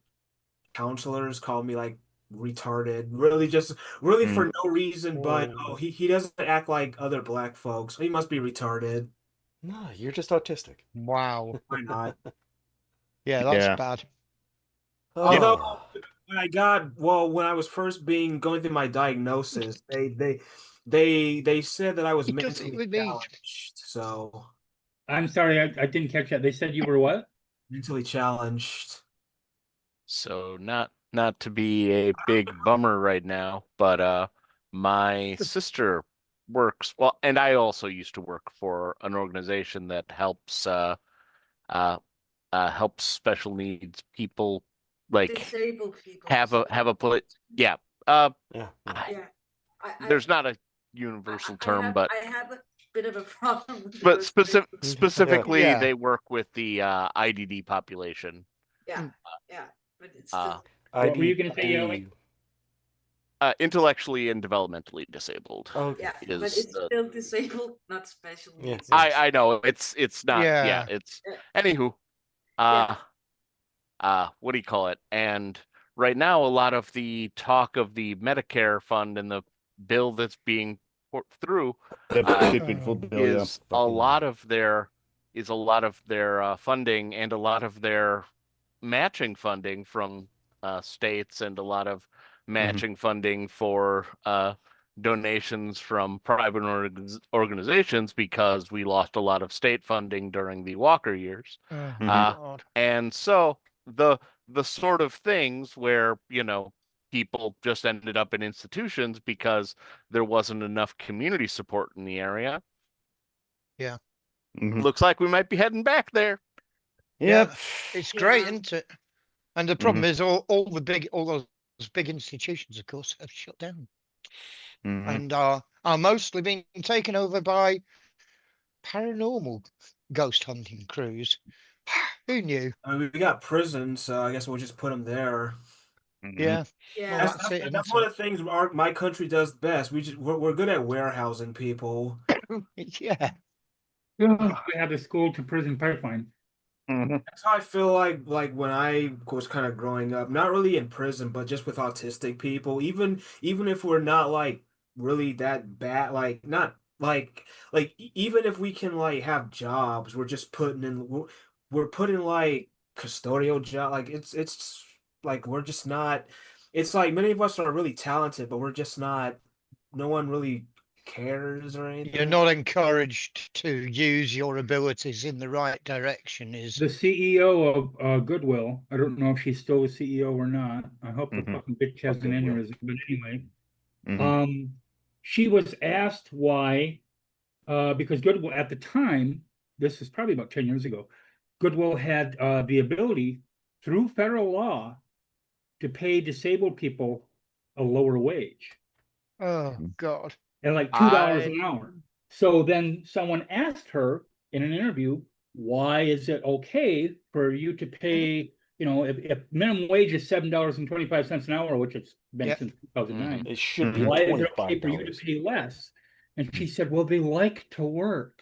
counselors call me like retarded, really for no reason, but he doesn't act like other black folks. He must be retarded. No, you're just autistic. Wow. Why not? Yeah, that's Yeah. bad. Although when I was first going through my diagnosis, they said that I was Because it mentally would be challenged. So I'm sorry, I didn't catch that. They said you were what? mentally challenged. So not to be a big bummer right now, but my sister works well, and I also used to work for an organization that helps helps special needs people like Disabled people. have a place. Yeah. Yeah. There's not a universal term, but I have a bit of a problem with but those specifically Yeah. they work with the IDD population. Yeah, but it's still. What were you going to say, Yoey? Intellectually and developmentally disabled. Okay. Yeah, but it's still disabled, not special needs. I know it's not. Yeah. It's anywho. What do you call it? And right now, a lot of the talk of the Medicare fund and the bill that's being put through is a lot of their funding and a lot of their matching funding from states and a lot of matching funding for donations from private organizations because we lost a lot of state funding during the Walker years. And so the sort of things where, people just ended up in institutions because there wasn't enough community support in the area. Yeah. Looks like we might be heading back there. Yep. It's great, isn't it? And the problem is all those big institutions, of course, have shut down. And are mostly being taken over by paranormal ghost hunting crews. Who knew? I mean, we got prisons, so I guess we'll just put them there. Yeah. Yeah. Well, That's one of the things my country does best. We're good at warehousing people. Yeah. We have the school to prison pipeline. That's how I feel like when I was kind of growing up, not really in prison, but just with autistic people. Even if we're not like really that bad, like not like even if we can like have jobs, we're just we're putting like custodial job. Like it's like we're just not. It's like many of us are really talented, but we're just not. No one really cares or anything. You're not encouraged to use your abilities in the right direction. Is the CEO of Goodwill? I don't know if she's still the CEO or not. I hope the fucking bitch has an aneurysm. But anyway, she was asked why, because Goodwill at the time, this is probably about 10 years ago, Goodwill had the ability through federal law to pay disabled people a lower wage Oh God. and like $2 I an hour. So then someone asked her in an interview, why is it okay for you to pay, if minimum wage is $7.25 an hour, which it's been Yep. since 2009, It should be why is it okay for you to $25. pay less? And she said, well, they like to work.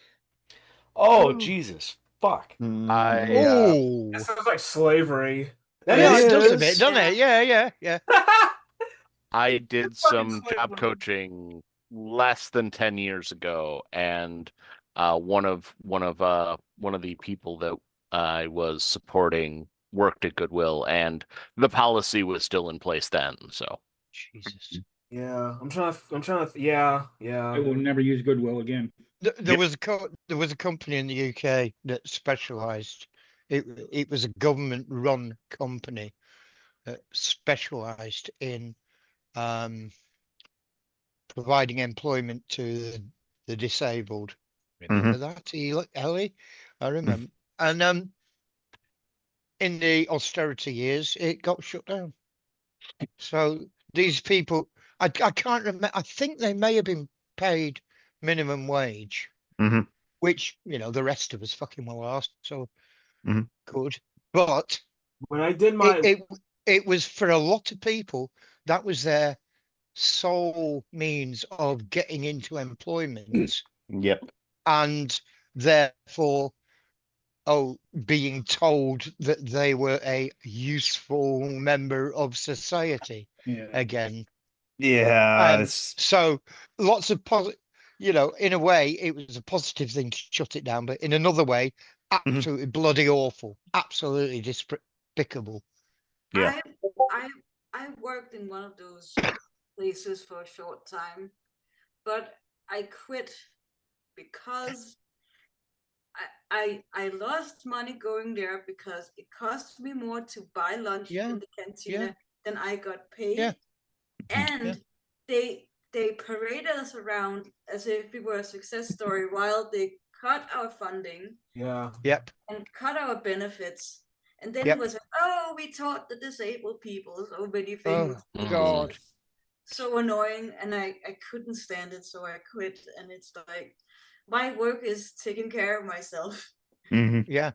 Oh, Jesus. Fuck. I Oh. That sounds like slavery. It Yeah, it does a is. bit, doesn't it? Yeah. I did Fucking some slavery. job coaching less than 10 years ago, and one of the people that I was supporting worked at Goodwill, and the policy was still in place then. So Jesus. Yeah, I'm trying to. Yeah. I will never use Goodwill again. There was a company in the UK that specialised. It was a government-run company that specialised in providing employment to the disabled. Remember that, Ellie? I remember. And in the austerity years, it got shut down. So these people, I can't remember. I think they may have been paid minimum wage, which the rest of us fucking well are. So good, but When I did my it was for a lot of people that was their sole means of getting into employment. Yep. And therefore, being told that they were a useful member of society again. Yeah. So lots of positive, in a way, it was a positive thing to shut it down, but in another way, absolutely bloody awful, absolutely despicable. Yeah. I worked in one of those places for a short time, but I quit because I lost money going there because it cost me more to buy lunch in the cantina than I got paid. And they paraded us around as if we were a success story while they cut our funding. Yep. And cut our benefits. And then it was like, oh, we taught the disabled people so many things. Oh, God. So annoying, and I couldn't stand it, so I quit. And it's like, my work is taking care of myself. Yeah.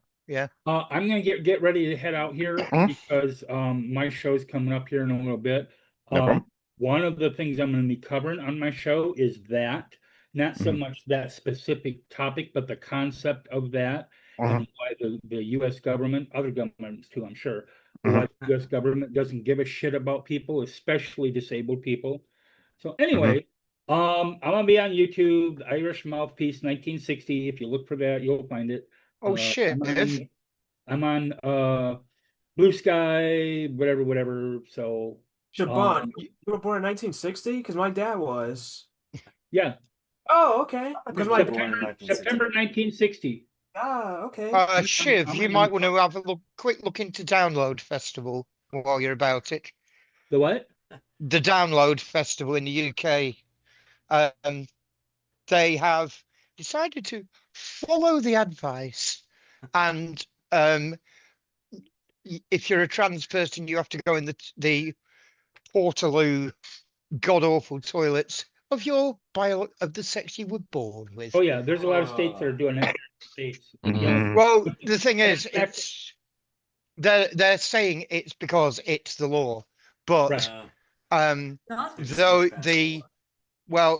I'm gonna get ready to head out here because my show's coming up here in a little bit. No problem. One of the things I'm going to be covering on my show is that, not so much that specific topic, but the concept of that, and why the U.S. government, other governments too, I'm sure, why the U.S. government doesn't give a shit about people, especially disabled people. So anyway, I'm gonna be on YouTube, Irish Mouthpiece 1960. If you look for that, you'll find it. Oh shit, I'm on Blue Sky, whatever. So Shaban, you were born in 1960? Because my dad was. Yeah. Oh, okay. Because my September 1960. Ah, okay. Shiv, you might want to have a quick look into Download Festival while you're about it. The what? The Download Festival in the UK. They have decided to follow the advice, and if you're a trans person, you have to go in the Portaloo god awful toilets of the sex you were born with. Oh yeah, there's a lot of states that are doing that. States. Well, the thing is, they're saying it's because it's the law, but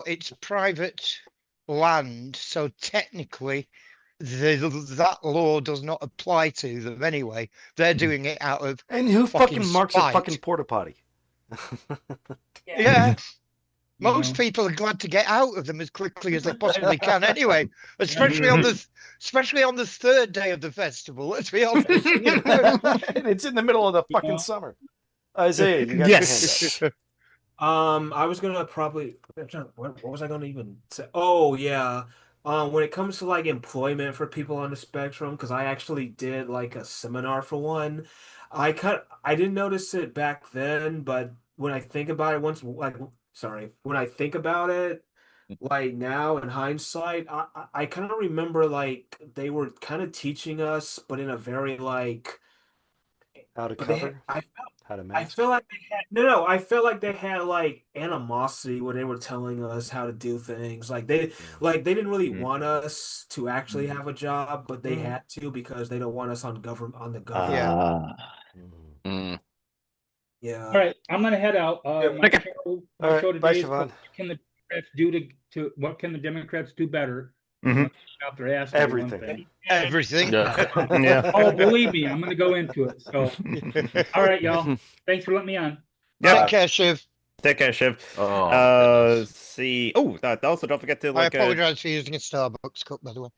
it's private land, so technically that law does not apply to them anyway. They're doing it out of and who fucking marks spite. a fucking porta potty? Yeah. Most people are glad to get out of them as quickly as they possibly can anyway, especially on the third day of the festival, let's be honest. And it's in the middle of the fucking summer. Isaiah, you got your hand up. I was gonna probably what was I gonna even say? Oh yeah. When it comes to like employment for people on the spectrum, because I actually did like a seminar for one. I didn't notice it back then, but when I think about it when I think about it, like now in hindsight, I kind of remember like they were kind of teaching us, but in a very like How to But they cover, had, how to I mask. feel like they had no. I felt like they had like animosity when they were telling us how to do things. Like they didn't really Mm. want us to actually have a job, but they Mm. had to because they don't want us on the government. Ah. Mm. Yeah. All right, I'm gonna head out. My Okay. show, All right, show bye, today is called Siobhan. What Can the Democrats do to what can the Democrats do better? Mhm. Out their ass to do one Everything. thing. Everything. Yeah. Oh, believe me, I'm gonna go into it. So, all right, y'all. Thanks for letting me on. Yeah. Take care, Shiv. Take care, Shiv. Oh, my goodness. See. Also, don't forget to I like. apologize for using a Starbucks cup, by the way.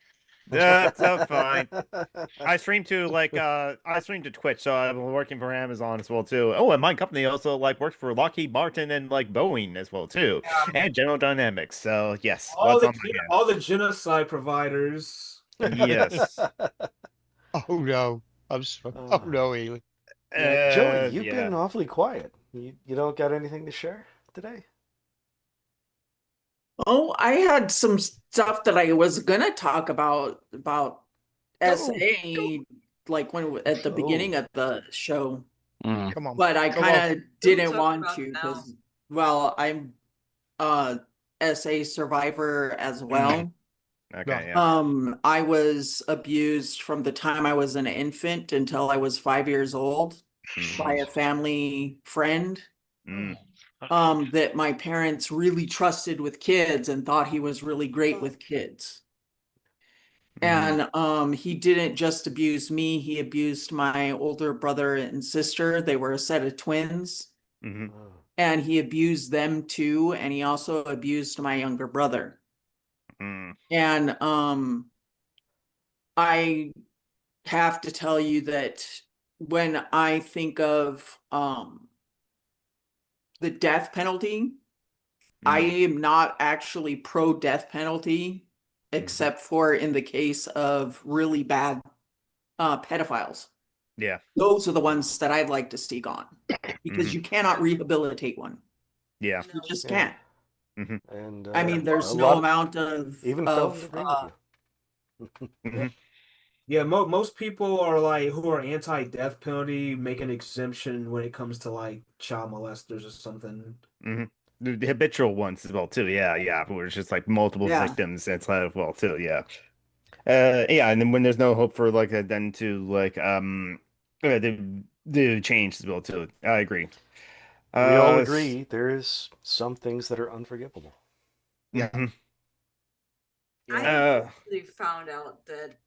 That's fine. I stream to Twitch, so I'm working for Amazon as well too. Oh, and my company also like works for Lockheed Martin and like Boeing as well too, and General Dynamics. So yes, what's on my hand? All the genocide providers. Yes. Oh no. Oh no, Ely. Yeah, Joey, you've Yeah. been awfully quiet. You don't got anything to share today? Oh, I had some stuff that I was gonna talk about SA, like when at the beginning of the show, Mm. Come on. but I Go on. kind of didn't talk want about to it now. because, well, I'm SA survivor as well. Okay. Yeah. I was abused from the time I was an infant until I was 5 years old by a family friend. Mm. That my parents really trusted with kids and thought he was really great with kids. Mhm. And he didn't just abuse me, he abused my older brother and sister. They were a set of twins. Mhm. And he abused them too, and he also abused my younger brother. Mm. And I have to tell you that when I think of the death penalty, I am not actually pro death penalty, except for in the case of really bad pedophiles. Yeah. Those are the ones that I'd like to see gone because you cannot rehabilitate one. Yeah. You just Yeah. can't. And I mean, there's a no lot amount of even felons agree with you. Mhm. Yeah, most people are like who are anti-death penalty make an exemption when it comes to like child molesters or something. Mhm. The habitual ones as well too. Yeah. Where it's just like multiple Yeah. victims. That's as well too. Yeah. Yeah, and then when there's no hope for like then to like the change as well too. I agree. We all S- agree there is some things that are unforgivable. Yeah. mhm. I actually found out that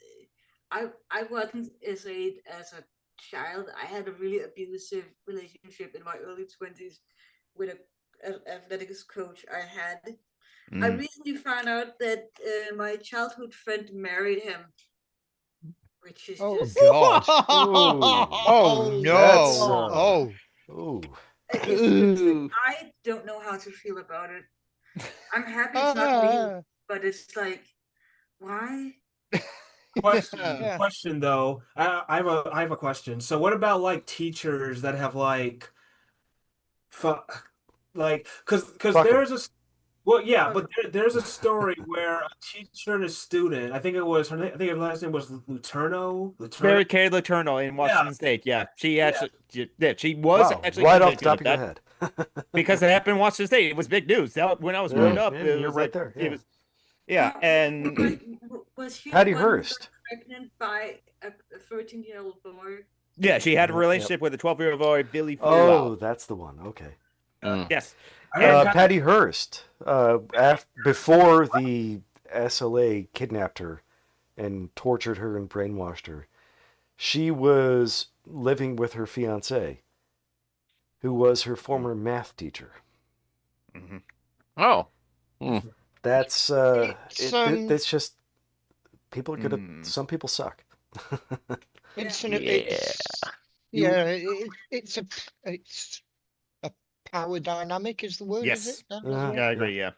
I wasn't as a child. I had a really abusive relationship in my early 20s with an athletics coach I had. I Mm. recently found out that my childhood friend married him, which is Oh just God. Ooh, Oh no. that's Oh. ooh. it's just like, I don't know how to feel about it. I'm happy it's not me, but it's like, why? Question though. I have a question. So what about like teachers that have like because Fuck 'em. there's a well yeah, but there's a story where a teacher and a student, I think it was her name, I think her last name was Luterno. Mary Kay Letourneau in Washington State. Yeah, she actually, she was Wow, actually right off the convicted top of of your that head. because it happened in Washington State. It was big news. When I was growing up, yeah, it you're was right like there. it Yeah. was and Was she Patty the one who got Hearst. pregnant by a 13-year-old boy? yeah, she had a Yep. relationship with a 12-year-old boy, Billy Flew Oh, Out. that's the one. Okay. Yes. I heard Patty Hearst, before the SLA kidnapped her and tortured her and brainwashed her, she was living with her fiance, who was her former math teacher. Mhm. Oh. That's it's just people are gonna. Mm. Some people suck. It's a power dynamic is the word, is Yes. it? That Uh-huh. is Yeah, I agree. Yeah.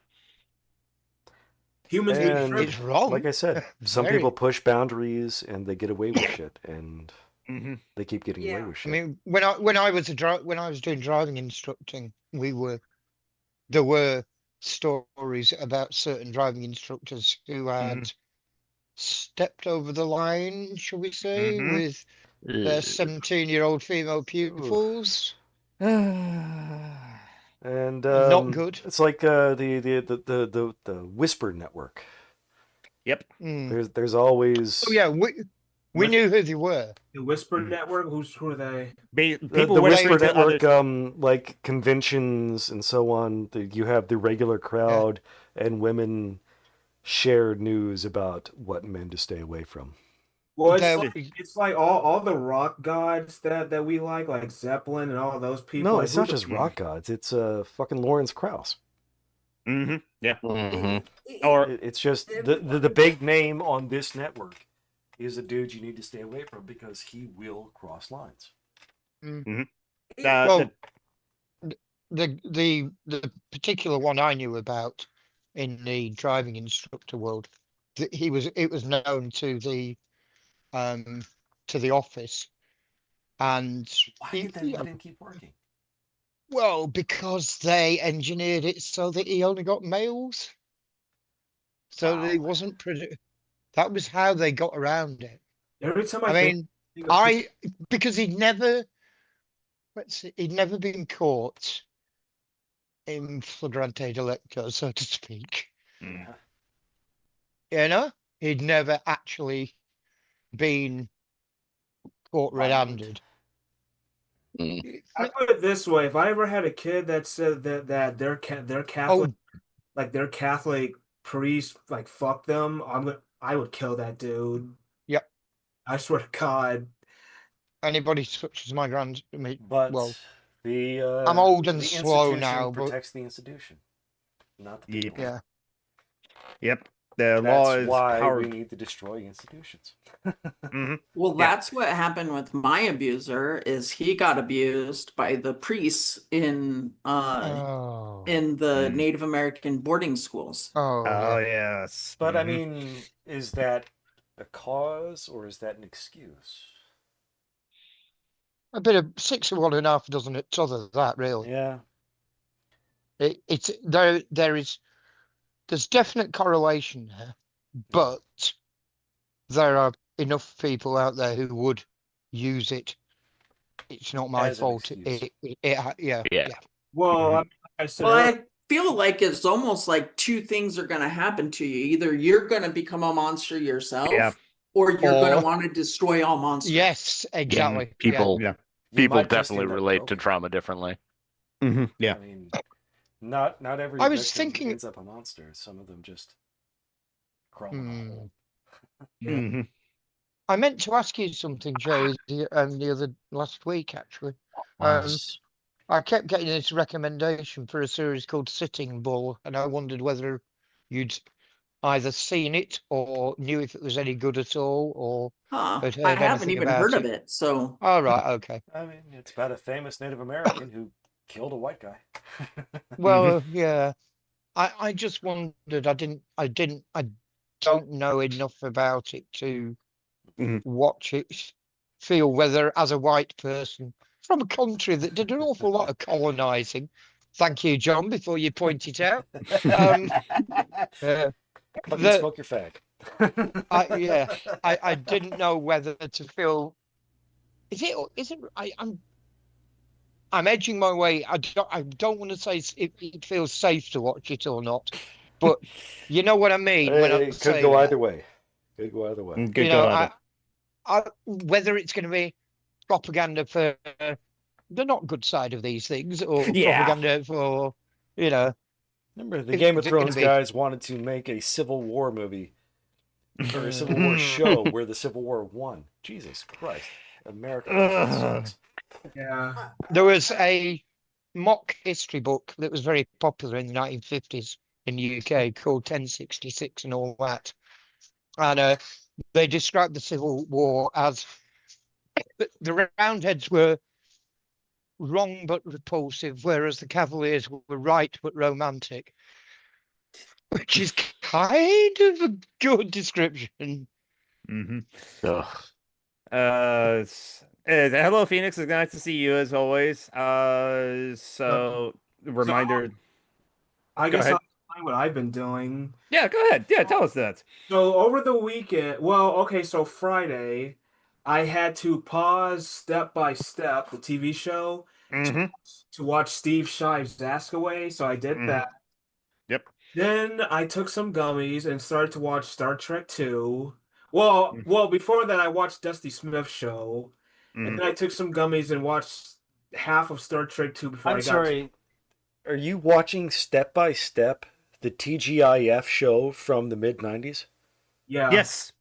humans need And It's wrong. like I said, some Very. people push boundaries and they get away with shit, and hmm they keep getting away Yeah. with I shit. mean, when I was doing driving instructing, there were stories about certain driving instructors who had stepped over the line, shall we say, Mhm. with Their 17-year-old female pupils. And Not good. it's like the Whisper Network. Yep. There's always Oh yeah, we knew who they were. The Whisper Network. Who are they? People the whispering Whisper to Network, others. like conventions and so on. You have the regular crowd, and women share news about what men to stay away from. Well, There- it's like all the rock gods that we like Zeppelin and all those people. No, Like, it's not just rock gods. It's fucking Lawrence Krauss. Yeah. Mhm. Or It's just the big name on this network is a dude you need to stay away from because he will cross lines. Well, the particular one I knew about in the driving instructor world, it was known to the office, and Why did that didn't keep working? well, because they engineered it so that he only got males, so that he Wow. wasn't that was how they got around it. every time I mean, think of because he'd never been caught in flagrante delicto, so to speak. Mm. You know, he'd never actually been caught red-handed. I put it this way: if I ever had a kid that said that their Catholic, like their Catholic priest, like fuck them, I would kill that dude. Yep. I swear to God. Anybody such as my But well, the I'm old and the slow institution now, but protects the institution, not the people. yeah. Yep. The That's law is why power. we need to destroy institutions. Well, Yeah. that's what happened with my abuser. Is he got abused by the priests in Oh. the Native American boarding schools. Oh, Oh yeah. yes. But I mean, is that a cause or is that an excuse? A bit of 6 of one and half dozen at t'other, that really. Yeah. It's there's definite correlation there, but there are enough people out there who would use it. It's not my As an fault. excuse. Yeah. Well, like I said Well, earlier, I feel like it's almost like two things are going to happen to you. Either you're going to become a monster yourself, Yeah. or you're going Or- to want to destroy all monsters. Yes, exactly. People Yeah. You people might just definitely end up relate to broken. trauma differently. Yeah. I mean, not every I was victim thinking- ends up a monster. Some of them just crawl in a Hmm. hole. yeah. I meant to ask you something, Joey, the last week actually. I kept getting this recommendation for a series called Sitting Bull, and I wondered whether you'd either seen it or knew if it was any good at all, or had I heard haven't anything even about heard it. of it. So, All right, okay. I mean, it's about a famous Native American who killed a white guy. Well, yeah. I just wondered. I don't know enough about it to watch it, feel whether, as a white person from a country that did an awful lot of colonizing. Thank you, John, before you point it out. Fucking the- smoke your fag. I didn't know whether to feel. Is it? I'm edging my way. I don't want to say it feels safe to watch it or not, but you know what I mean when I It could say go that. either way. Could go either way. Good You know, God. whether it's going to be propaganda for the not good side of these things, or Yeah. propaganda for, you know. Remember, the Is Game of it gonna Thrones be- guys wanted to make a Civil War movie or a Civil War show where the Civil War won. Jesus Christ, America sucks. Yeah. There was a mock history book that was very popular in the 1950s in the UK called 1066 and all that. And they described the Civil War as the Roundheads were wrong but repulsive, whereas the Cavaliers were right but romantic, which is kind of a good description. Ugh. Hello, Phoenix. It's nice to see you as always. So reminder. I Go guess ahead. I'll explain what I've been doing. Yeah, go ahead. Yeah, tell us that. So over the weekend, well, okay, so Friday, I had to pause Step by Step, the TV show, Mm-hmm. to watch Steve Shive's Askaway. So I did that. Yep. Then I took some gummies and started to watch Star Trek 2. Well, before that I watched Dusty Smith's show, and then I took some gummies and watched half of Star Trek 2 before I'm sorry. Are you watching Step by Step, the TGIF show from the mid-90s? Yeah. Yes.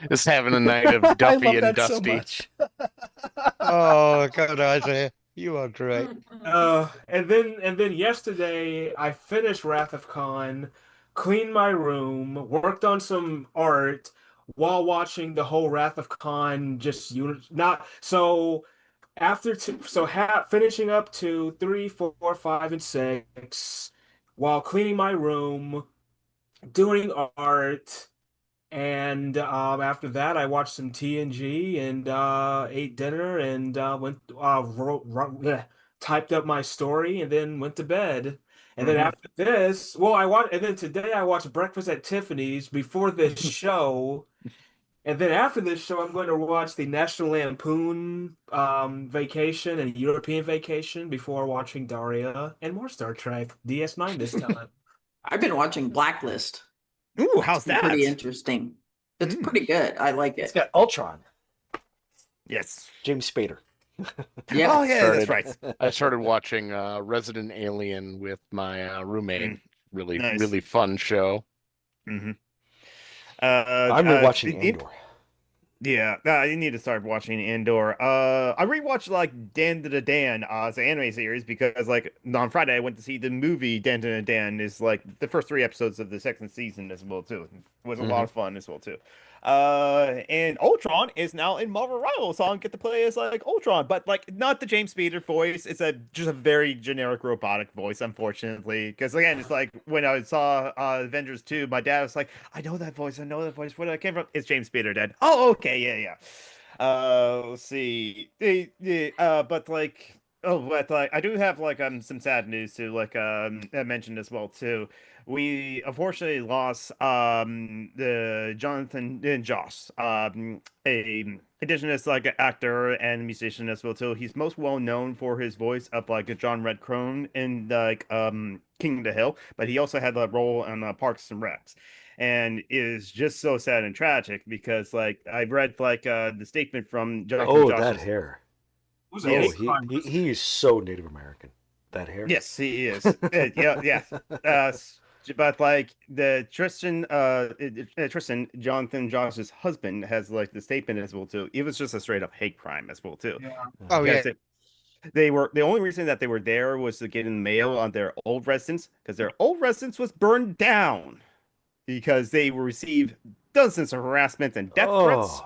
Just having a night of Duffy I love and that Dusty. so much. Oh God, Isaiah, you are great. And then yesterday I finished Wrath of Khan, cleaned my room, worked on some art while watching the whole Wrath of Khan finishing up to 3, 4, 5, and 6 while cleaning my room, doing art. And after that, I watched some TNG and ate dinner and typed up my story and then went to bed. And then after this, and then today I watched Breakfast at Tiffany's before this show. And then after this show, I'm going to watch the National Lampoon Vacation and European Vacation before watching Daria and more Star Trek DS9 this time. I've been watching Blacklist. Ooh, how's It's been that? pretty interesting. It's pretty good. I like It's it. got Ultron. Yes. James Spader. Yeah. Oh yeah, that's right. I started watching Resident Alien with my roommate. Really, Nice. really fun show. I'm rewatching Andor. Yeah, you need to start watching Andor. I rewatched like Dan to the Dan, it's an anime series because like on Friday I went to see the movie Dan to the Dan. Is like the first 3 episodes of the 2nd season as well too. It was a lot of fun as well too. And Ultron is now in Marvel Rivals, so I get to play as like Ultron, but like not the James Spader voice. It's just a very generic robotic voice, unfortunately. Because again, it's like when I saw Avengers 2, my dad was like, "I know that voice. I know that voice. Where did it came from? It's James Spader, Dad." Oh, okay, yeah. Let's see. But like. Oh, but like I do have like some sad news to like I mentioned as well too. We unfortunately lost the Jonathan and Josh, a indigenous like actor and musician as well too. He's most well known for his voice of like John Redcrone in like King of the Hill, but he also had that role on Parks and Recs. And is just so sad and tragic because like I read like the statement from Jonathan Josh's. That hair. Yes. He is so Native American. That hair. Yes, he is. Yeah. But like the Tristan, Jonathan Josh's husband has like the statement as well too. It was just a straight up hate crime as well too. Yeah. Oh yeah. They were the only reason that they were there was to get in the mail on their old residence because their old residence was burned down because they received dozens of harassment and death threats.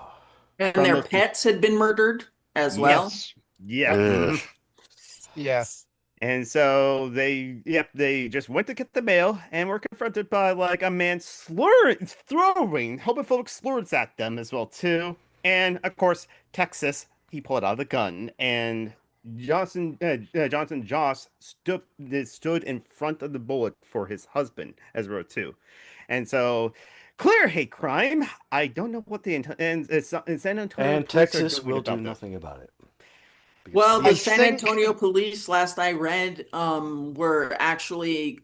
And from their those pets had been murdered as well. Yes. Yeah. Yeah. And so they just went to get the mail and were confronted by like a man throwing homophobic slurs at them as well too. And of course, Texas, he pulled out the gun and Johnson Josh stood in front of the bullet for his husband as well too. And so clear hate crime. I don't know what the in San Antonio And Texas will do nothing about it. Well, the I San think- Antonio police, last I read, were actually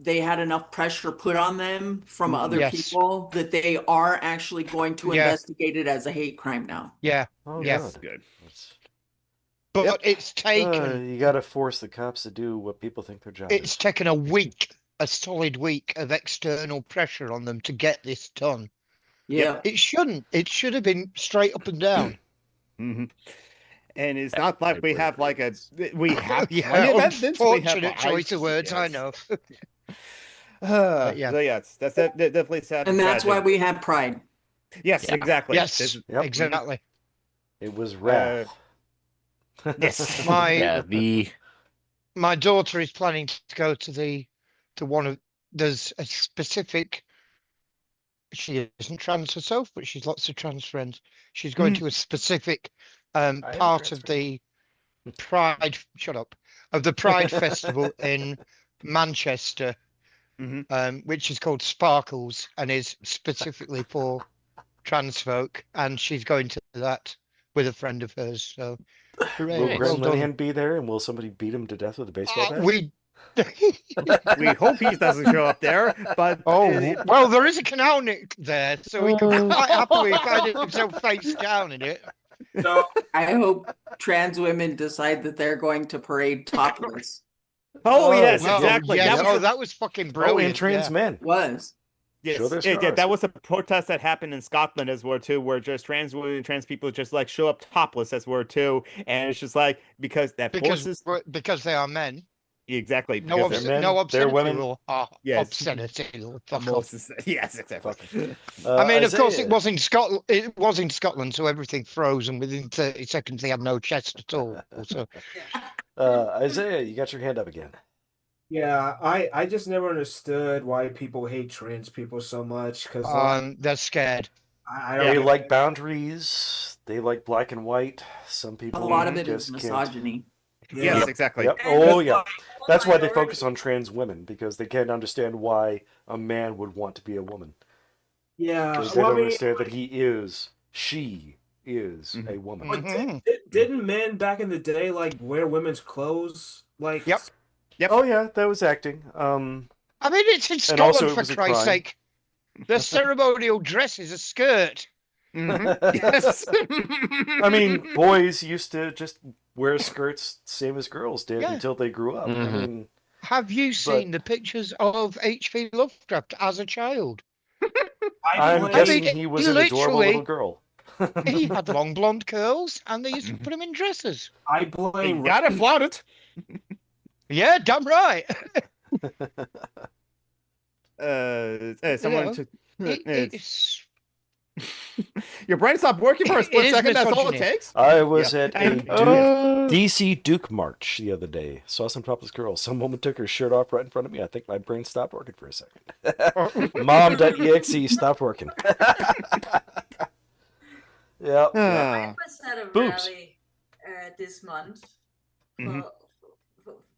they had enough pressure put on them from other Yes. people that they are actually going to Yeah. investigate it as a hate crime now. Yeah. Oh, Yes. good. Good. But Yep. it's taken You got to force the cops to do what people think their job it's is. taken a solid week of external pressure on them to get this done. Yeah. It shouldn't. It should have been straight up and down. Mm-hmm. And it's not like we have like we have Yeah, plenty of evidence. We have unfortunate choice of words, I yes. know. Yeah. So yes, that's definitely sad. And that's why tragic. we have pride. Yes, Yeah. exactly. Yes, Yep. exactly. It was wrath. Yes. My Yeah, my daughter is planning to go to one of there's a specific. She isn't trans herself, but she's lots of trans friends. She's going to a specific am part of the Pride. Shut up. Of the Pride Festival in Manchester, Mhm. which is called Sparkles and is specifically for trans folk, and she's going to that with a friend of hers. So, hooray! Will Nice. Graham Well done. Linehan be there, and will somebody beat him to death with a baseball bat? We. We hope he doesn't show up there, but Oh well, there is a canal nick there, so he can quite happily find himself face down in it. So I hope trans women decide that they're going to parade topless. oh yes, Well, exactly. yes, That was oh, that was fucking Oh, brilliant. and trans yeah. men. Was. Yes, Show their yeah, scars. that was a protest that happened in Scotland as well too, where just trans women, trans people just like show up topless as well too, and it's just like because that forces Because they are men. exactly No, because they're men, no they're obscenity women. or Yes. obscenity. Or they're fuck off. yes, exactly. I mean, of course, Isaiah, it was in Scotland. It was in Scotland, so everything froze, and within 30 seconds, they had no chest at all. So, Isaiah, you got your hand up again. yeah, I just never understood why people hate trans people so much because they're scared. I They don't like boundaries. They like black and white. Some A people lot of it just is can't. misogyny. Yes, exactly. Yep. And Oh it's yeah. not That's why they minority. focus on trans women, because they can't understand why a man would want to be a woman. yeah. Because they Well, I don't mean, understand that she is Mhm. a woman. but Mhm. didn't men back in the day like wear women's clothes? Like, Yep. Yep. Oh yeah, that was acting. I mean, it's in And also Scotland, it for was a Christ's crime. sake. The ceremonial dress is a skirt. Mhm. Yes. I mean, boys used to just wear skirts, same as girls did, Yeah. until they grew up. I Mhm. mean, Have you seen the pictures of H.P. Lovecraft as a child? I'm blame- guessing mean, he was an adorable literally- little girl. He had long blonde curls, and they used to put him in dresses. I You blame gotta flaunt it. Yeah, damn right. Someone know, took. It's Your brain stopped working for a It split is second. That's all it misogyny. takes. I was Yeah. at a And- DC Duke March the other day. Saw some topless girls. Some woman took her shirt off right in front of me. I think my brain stopped working for a second. Mom.exe stopped working. Yep. I was at a Boobs. rally this month for, Mhm.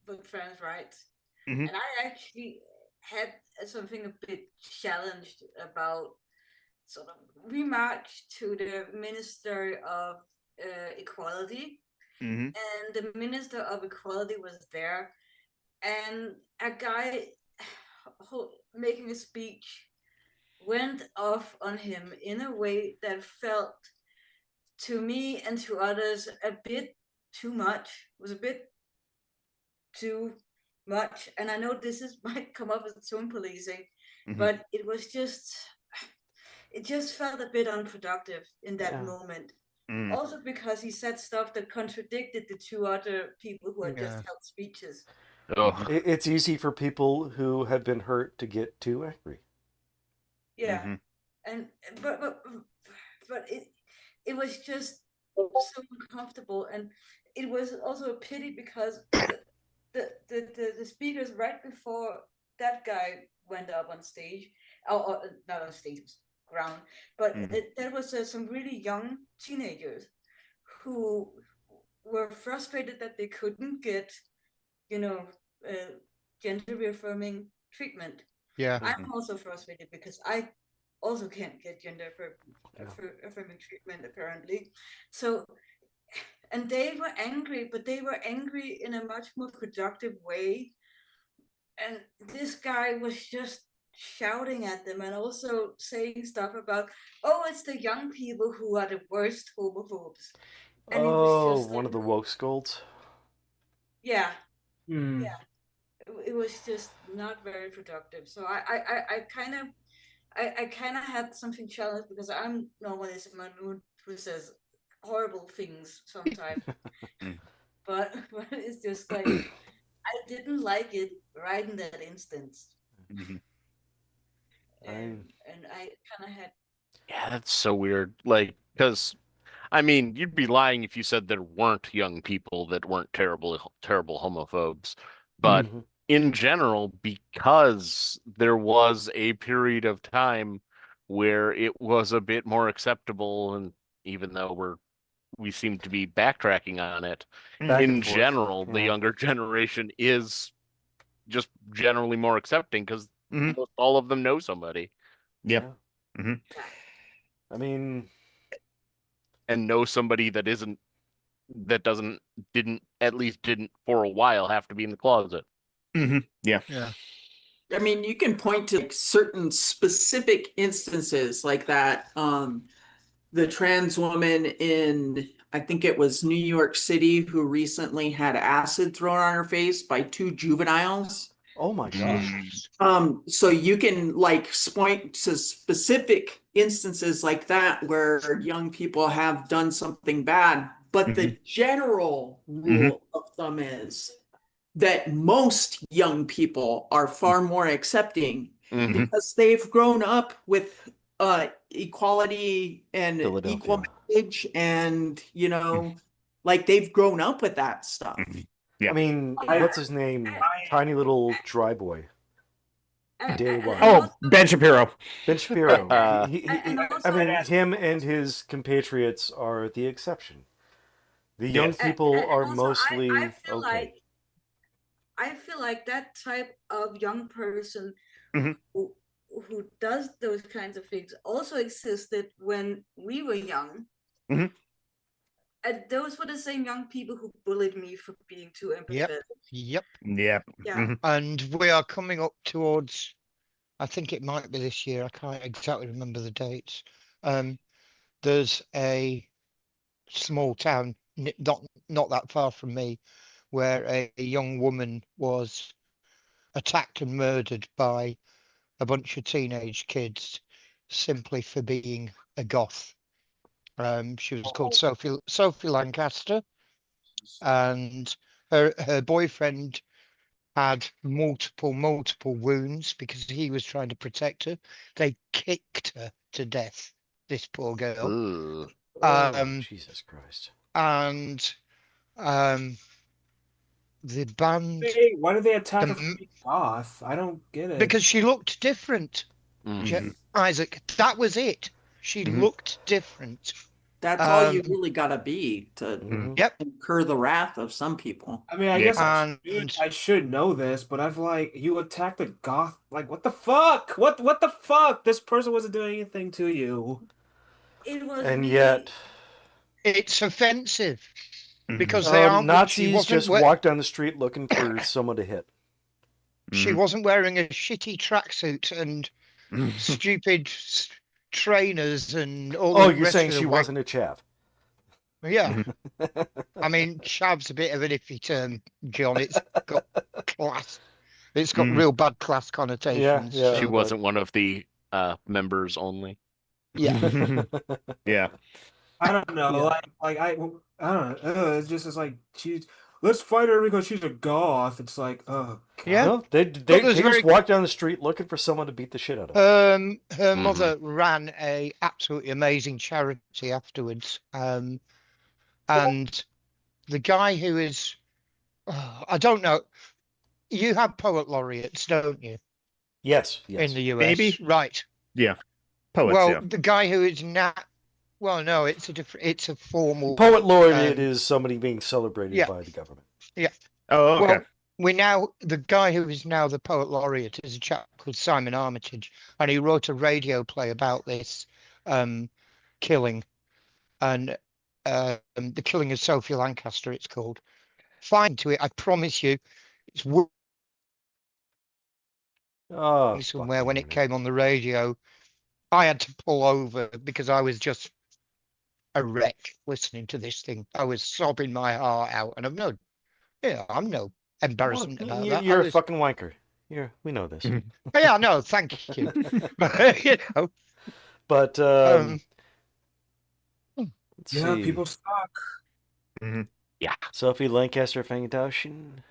for trans rights, Mhm. and I actually had something a bit challenged about sort of remarks to the Minister of Equality, Mhm. and the Minister of Equality was there, and a guy making a speech went off on him in a way that felt to me and to others a bit too much. It was a bit too much, and I know this might come up as tone policing, Mhm. but it just felt a bit unproductive in that Yeah. moment. Mm. Also because he said stuff that contradicted the two other people who had just Yeah. held speeches. Ugh. It's easy for people who have been hurt to get too angry. Yeah, Mhm. and but it was just so uncomfortable, and it was also a pity because the speakers right before that guy went up on stage, or not on stage, ground, but there was some really young teenagers who were frustrated that they couldn't get, gender reaffirming treatment. Yeah. I'm also frustrated because I also can't get gender affirming treatment apparently. So, and they were angry, but they were angry in a much more productive way. And this guy was just shouting at them and also saying stuff about, oh, it's the young people who are the worst homophobes. And it was just One of the woke scolds. yeah, Mm. yeah. It was just not very productive. So I kind of had something challenged because I'm normally someone who says horrible things sometimes, but it's just like I didn't like it right in that instance, Mhm. and I kind of had Yeah, that's so weird. Like, because I mean, you'd be lying if you said there weren't young people that weren't terrible homophobes. But Mhm. in general, because there was a period of time where it was a bit more acceptable, and even though we seem to be backtracking on it, Back in and forth. general, the Yeah. younger generation is just generally more accepting because Mhm. all of them know somebody. Yep. Yeah. Mhm. I mean, and know somebody that didn't for a while have to be in the closet. Yeah. Yeah. I mean, you can point to like certain specific instances like that. The trans woman in, I think it was New York City, who recently had acid thrown on her face by 2 juveniles. oh my gosh. So you can like point to specific instances like that where young people have done something bad, but the general rule of thumb is that most young people are far more accepting because they've grown up with equality and equal Philadelphia. marriage, and like they've grown up with that stuff. Yeah. I mean, what's his name? Tiny little dry boy. Day one. Oh, Ben Shapiro. Ben Shapiro. Uh, I mean, him and his compatriots are the exception. The young people are also, mostly I feel okay. like I feel like that type of young person who does those kinds of things also existed when we were young. And those were the same young people who bullied me for being too empathetic. Yep. Yep. Yeah. And we are coming up towards, I think it might be this year, I can't exactly remember the dates. There's a small town not that far from me where a young woman was attacked and murdered by a bunch of teenage kids simply for being a goth. She was called Sophie Lancaster, and her boyfriend had multiple wounds because he was trying to protect her. They kicked her to death, this poor girl. Jesus Christ. And the band, Why did they attack her for being goth? I don't get it. because she looked different. Isaac, that was it. She looked different. That's all you really gotta be to incur the wrath of some people. I mean, I guess I should know this, but I've you attacked a goth. Like, what the fuck? What the fuck? This person wasn't doing anything to you. It was And really, yet, it's offensive because they aren't. Nazis just walked down the street looking for someone to hit. She wasn't wearing a shitty tracksuit and stupid trainers and all. Oh, you're saying she wasn't a chav? Yeah. I mean, chav's a bit of an iffy term, John. It's got class. It's got real bad class connotations. Yeah, she wasn't one of the members only. Yeah. Yeah. I don't know. I don't know. It's like let's fight her because she's a goth. It's like, oh, God. Yeah. No, they just walked down the street looking for someone to beat the shit out of her. Her mother ran a absolutely amazing charity afterwards. And the guy who is, I don't know. You have poet laureates, don't you? Yes. In the US, maybe, right? Yeah. Poets. Well, yeah. the guy who is now. Well, no, it's a formal. Poet laureate is somebody being celebrated by the government. Yeah. Oh, okay. Well, the guy who is now the poet laureate is a chap called Simon Armitage, and he wrote a radio play about this killing, and the killing of Sophie Lancaster. It's called. Find to it. I promise you, it's somewhere when it came on the radio. I had to pull over because I was just a wreck listening to this thing. I was sobbing my heart out, and I'm no embarrassment about that. You're a fucking wanker. We know this. Yeah, no, thank you. But let's see. People suck. Yeah. Sophie Lancaster Fangtauschen.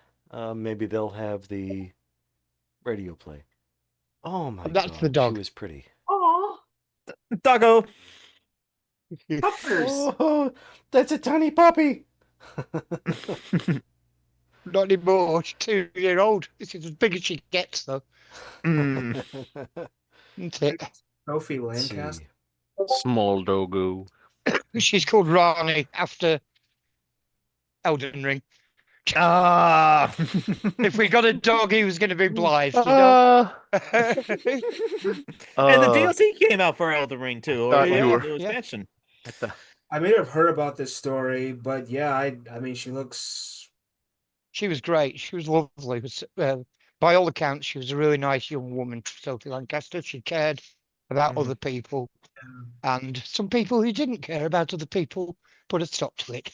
Maybe they'll have the radio play. Oh my God. That's the dog. She was pretty. Oh, Doggo. puppers. Oh, that's a tiny puppy. Not anymore. She's 2-year-old. This is as big as she gets, though. Isn't it? Sophie Lancaster. Small doggo. She's called Rani after Elden Ring. Ah. If we got a dog, he was going to be Blythe, you know? And the DLC came out for Elden Ring too, or thought like you a were- new expansion. I may have heard about this story, but yeah, I mean, she looks. She was great. She was lovely. By all accounts, she was a really nice young woman, Sophie Lancaster. She cared about other people, and some people who didn't care about other people put a stop to it.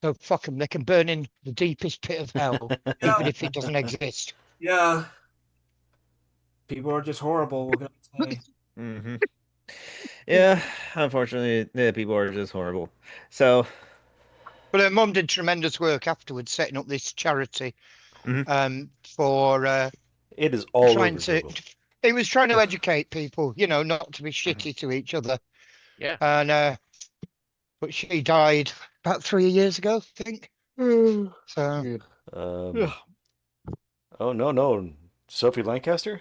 So fuck them. They can burn in the deepest pit of hell, even if it doesn't exist. Yeah. People are just horrible. What can I say? Mm-hmm. Yeah, unfortunately, yeah, people are just horrible. So, But her mum did tremendous work afterwards, setting up this charity Mhm. for It is all trying over to. Google. He was trying to educate people, you know, not to be shitty to each other. Yeah. And but she died about 3 years ago, I think. So Oh no, Sophie Lancaster?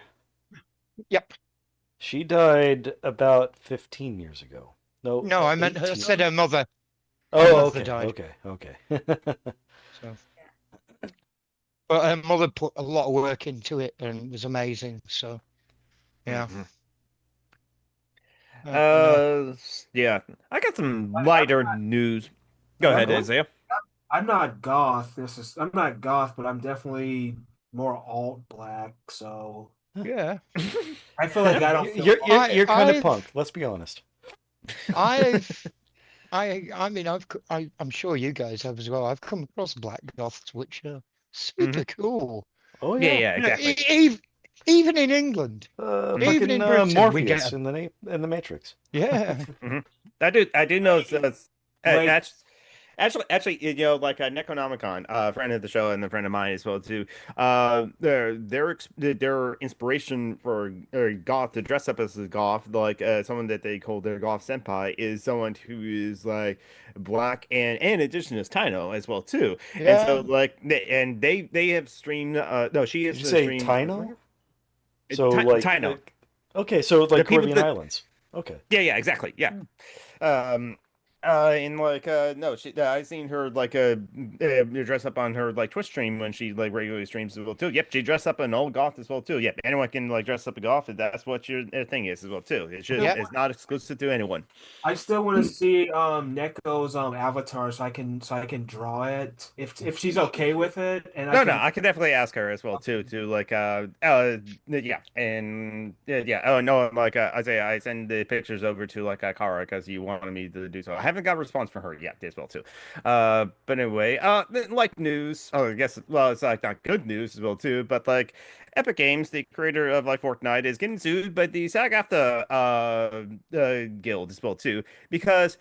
yep. She died about 15 years ago. No, No, I meant her. 18. Said her mother. Oh, mother died. okay. So. But her mother put a lot of work into it and was amazing. So yeah. yeah, I got some lighter news. Go ahead, Isaiah. I'm not goth. I'm not goth, but I'm definitely more alt black. So Yeah. I feel like I don't. Feel You're kind of I've- punk. Let's be honest. I mean, I'm sure you guys have as well. I've come across black goths, which are super cool. Oh Yeah, yeah, yeah, You know, exactly. even in England. Even fucking in Britain, we Morpheus get in the Matrix. Yeah. I do know that's Like- actually, you know, like Necronomicon, a friend of the show and a friend of mine as well too. Their inspiration for goth to dress up as a goth, like someone that they call their goth senpai, is someone who is like black and indigenous Taino as well too. And so like they have streamed. No, she is Did you say streamed Taino? So Taino. Okay, so like people Caribbean that- Islands. Okay. Yeah, exactly. Yeah. In like no, I seen her like dress up on her like Twitch stream when she like regularly streams as well too. Yep, she dressed up an old goth as well too. Yep, anyone can like dress up a goth if that's what your thing is as well too. It's just it's not exclusive to anyone. I still want to see Neko's avatar so I can draw it if she's okay with it. And No, I can definitely ask her as well too. To like yeah, and yeah. Oh no, like I send the pictures over to like Kara because you wanted me to do so. I haven't got a response from her yet as well too. But anyway, like news. Oh, I guess it's like not good news as well too. But like Epic Games, the creator of like Fortnite, is getting sued by the SAG-AFTRA guild as well too because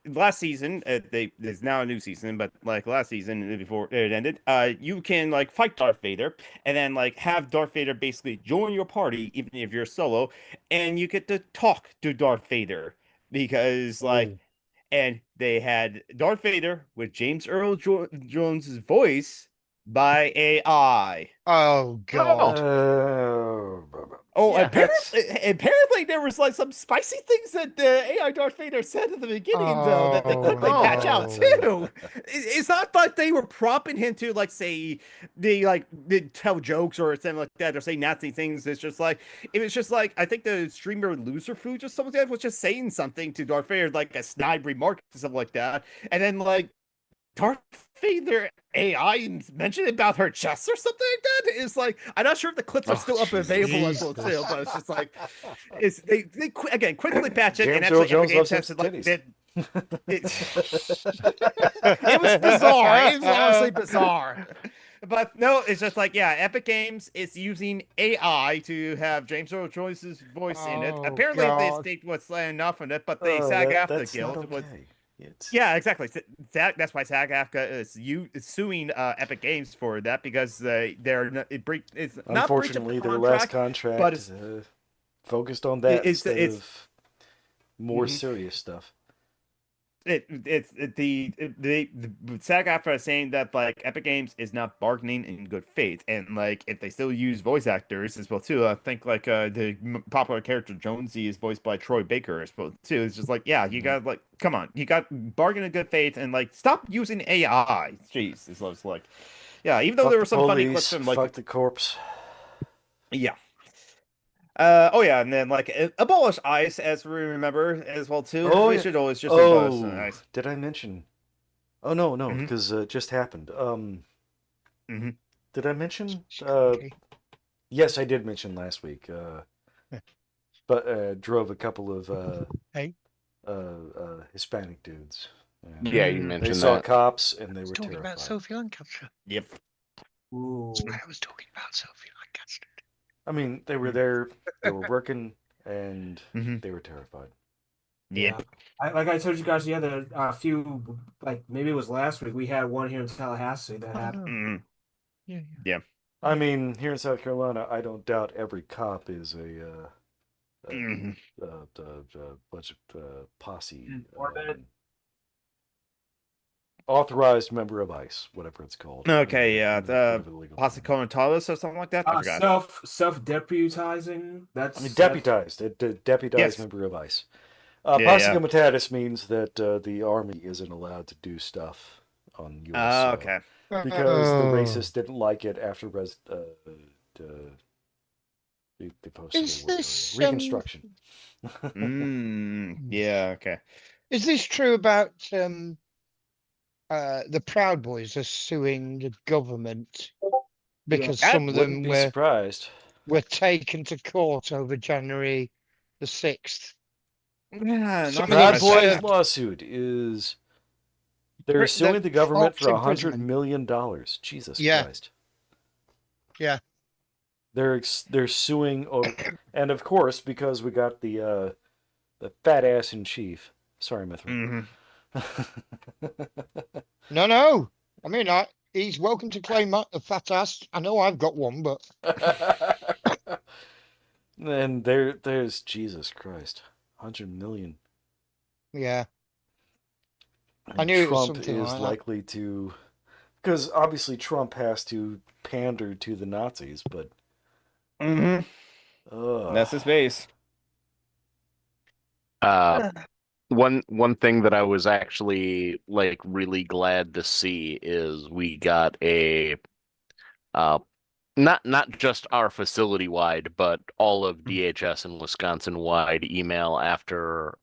last season there's now a new season, but like last season before it ended, you can like fight Darth Vader and then like have Darth Vader basically join your party even if you're solo, and you get to talk to Darth Vader because like. And they had Darth Vader with James Earl Jones's voice by AI. Oh God. Oh, Yeah, apparently there was like some spicy things that AI Darth Vader said at the beginning, though, that they quickly patch out too. It's not like they were prompting him to like say they tell jokes or something like that or say nasty things. It's just like it was just like I think the streamer Loser Food or something like that was just saying something to Darth Vader, like a snide remark or something like that, and then like Darth Vader AI mentioned about her chest or something like that. It's like I'm not sure if the clips are still up available as well too, but it's just like they again quickly patch it and James Earl actually Jones Epic Games loves has titties. it was bizarre. It was honestly bizarre. But no, it's just like, yeah, Epic Games is using AI to have James Earl Jones's voice in it. Oh, Apparently, the God. estate was enough in it, but the SAG-AFTRA that's guild not was. okay. It's... Yeah, exactly. That's why SAG-AFTRA is suing Epic Games for that because it's not breach of Unfortunately, their last contract but it's, focused on that it's instead of more serious stuff. the SAG after saying that like Epic Games is not bargaining in good faith, and like if they still use voice actors as well too. I think like the popular character Jonesy is voiced by Troy Baker as well too. It's just like, yeah, you got like, come on, you got bargain in good faith, and like stop using AI. Jeez, it's like, yeah, even though there were some funny clips from like, fuck the corpse. yeah. Oh yeah, and then like abolish ICE as we remember as well too. Oh, We yeah. should always just abolish Oh, ICE. did I mention? Oh no, Mhm. because it just happened. Mhm. Did I mention? Okay. Yes, I did mention last week. Yeah. But drove a couple of Hey. Hispanic dudes. And Yeah, you they mentioned saw that. cops and I they was were talking about terrified. Sophie Lancaster. Yep. Ooh. I was talking about Sophie Lancaster. I mean, they were there, they were working, and Mhm. they were terrified. Yep. Like I told you guys the other few, like maybe it was last week, we had one here in Tallahassee that Oh, happened. no. Mhm. Yeah. I mean, here in South Carolina, I don't doubt every cop is a Mhm. bunch of posse. In orbit. Authorized member of ICE, whatever it's called. Okay, yeah, whatever the legal Posse term is. Comitatus or something like that. I forgot. Self-deputizing. I mean, deputized. A deputized Yes. member of ICE. Yeah, Posse yeah. Comitatus means that the army isn't allowed to do stuff on U.S. soil. Okay. Because the Oh. racists didn't like it after the Is post-Civil War this era. Reconstruction. Yeah. Okay. Is this true about the Proud Boys are suing the government because That some of Wouldn't them be surprised. were taken to court over January the 6th? Yeah. So Not they Proud were Boys served- lawsuit is they're They're suing the government for false $100 imprisonment. million. Jesus Yeah. Christ. Yeah. They're suing over, and of course because we got the fat ass in chief. Sorry, Mithra. No. I mean, he's welcome to claim a fat ass. I know I've got one, but And there's Jesus Christ, 100 million. yeah. And I knew it was Trump something is like that. likely to, because obviously Trump has to pander to the Nazis, but That's his base. One thing that I was actually like really glad to see is we got a not just our facility wide, but all of DHS and Wisconsin wide email after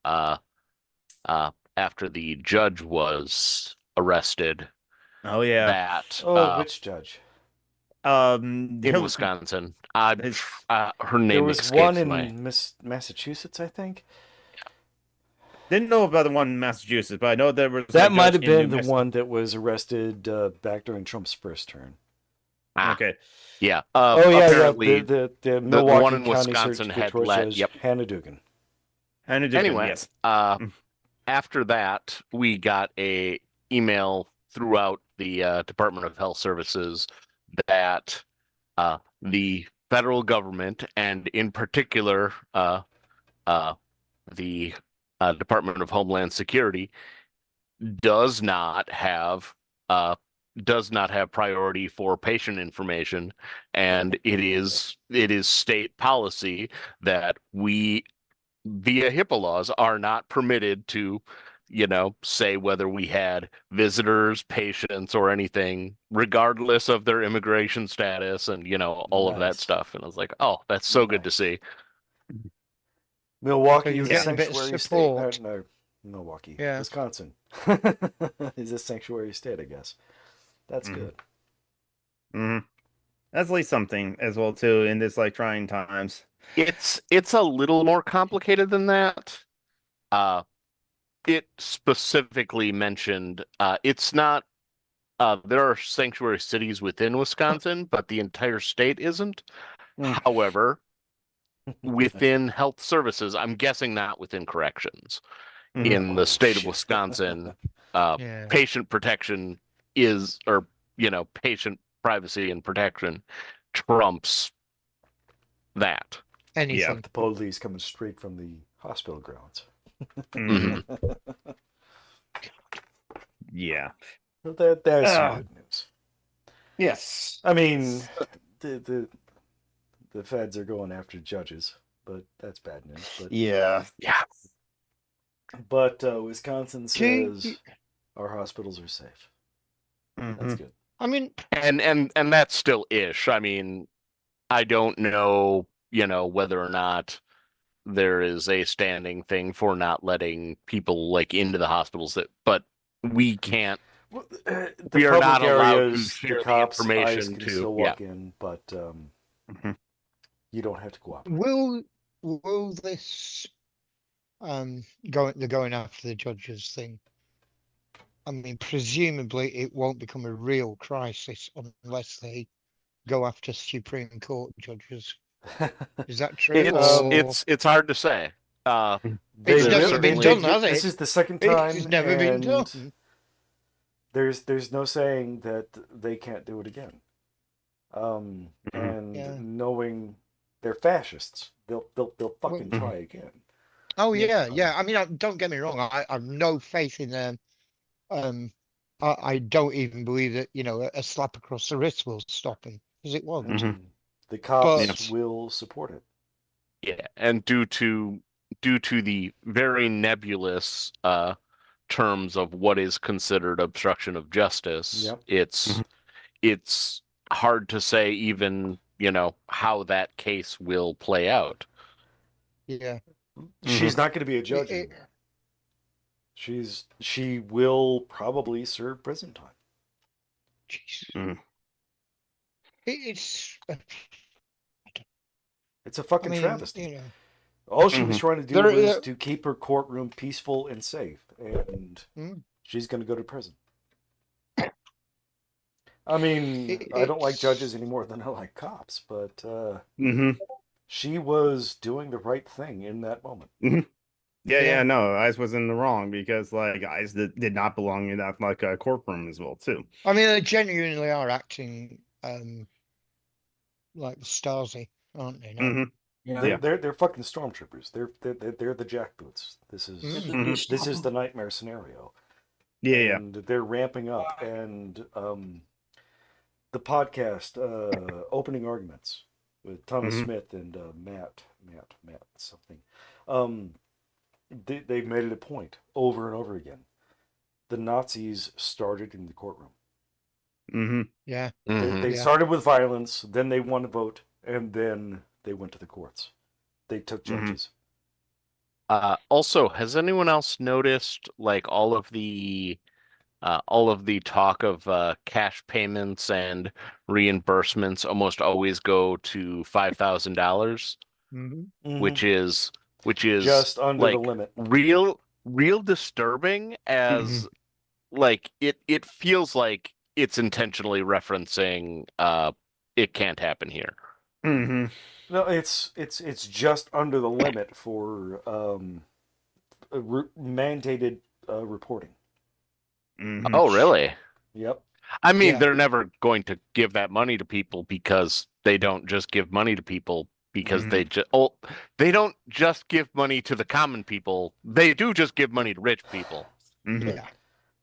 the judge was arrested. Oh yeah. That which judge? in Wisconsin. Her name There was escapes one in my. Massachusetts, I think. Didn't know about the one in Massachusetts, but I know there was That a might judge have in been New the Mexico. one that was arrested back during Trump's first term. Okay. Yeah. Apparently, the the Milwaukee one in County Wisconsin Circuit had Court let. Judge Yep. Hannah Dugan. Anyway, yes. after that, we got a email throughout the Department of Health Services that the federal government, and in particular the Department of Homeland Security, does not have priority for patient information, and it is state policy that we, via HIPAA laws, are not permitted to, say whether we had visitors, patients, or anything, regardless of their immigration status and, all of that Nice. stuff. And I was like, oh, that's so good to see. Milwaukee So you're is a getting a bit of sanctuary state. support. No, Milwaukee. Yeah. Wisconsin is a sanctuary state, I guess. That's good. That's at least something as well too in this like trying times. It's a little more complicated than that. It specifically mentioned it's not. There are sanctuary cities within Wisconsin, but the entire state isn't. However, within health services, I'm guessing not within corrections, in the state of Wisconsin, patient protection is, or patient privacy and protection trumps that. Anything. Yeah, the police coming straight from the hospital grounds. Yeah. There's some good news. Yes. I mean, the feds are going after judges, but that's bad news. But Yeah. But Wisconsin says our hospitals are safe. That's good. I mean, and that's still ish. I mean, I don't know, whether or not there is a standing thing for not letting people like into the hospitals but we can't. Well, We are not public allowed to areas, share the the cops, ICE information can to. still walk in, but you don't have to cooperate. will this they're going after the judges thing? I mean, presumably it won't become a real crisis unless they go after Supreme Court judges. Is that true? It's hard to say. It's never been done, has it? This is the second time. It's never been done. There's no saying that they can't do it again. And knowing they're fascists, they'll fucking try again. Oh yeah. I mean, don't get me wrong. I have no faith in them. I don't even believe that a slap across the wrist will stop him, because it won't. The cops will support it. Yeah, and due to the very nebulous terms of what is considered obstruction of justice, it's hard to say even how that case will play out. Yeah, she's not going to be a judge anymore. She will probably serve prison time. Jeez. It's a fucking travesty. All she was trying to do was to keep her courtroom peaceful and safe, and she's going to go to prison. I mean, I don't like judges any more than I like cops, but she was doing the right thing in that moment. No, ICE was in the wrong, because like ICE did not belong in that like a courtroom as well too. I mean, they genuinely are acting like the Stasi, aren't they? No? They're fucking stormtroopers. They're the jackboots. This is the nightmare scenario. And they're ramping up, and the podcast opening arguments with Thomas Smith and Matt something. They've made it a point over and over again. The Nazis started in the courtroom. They started with violence, then they won a vote, and then they went to the courts. They took judges. Also, has anyone else noticed like all of the talk of cash payments and reimbursements almost always go to $5,000, which is just under like the limit. Real disturbing, as like it feels like it's intentionally referencing it can't happen here. No, it's just under the limit for mandated reporting. Oh, really? Yep. I mean, they're never going to give that money to people, because they don't just give money to people because they don't just give money to the common people. They do just give money to rich people.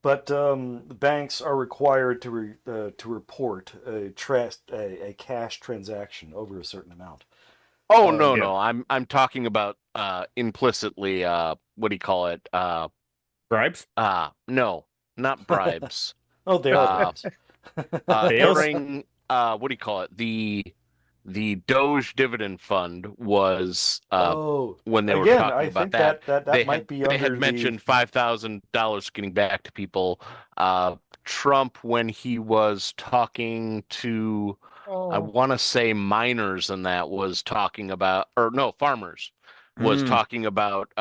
But the banks are required to report a cash transaction over a certain amount. Oh no! I'm talking about implicitly. What do you call it? Bribes? No, not bribes. Oh, they are bribes. During what do you call it? The Doge dividend fund was when they were talking about that. That might be they had mentioned $5,000 getting back to people. Trump, when he was talking to, I want to say miners, and that was talking about, or no, farmers, was talking about,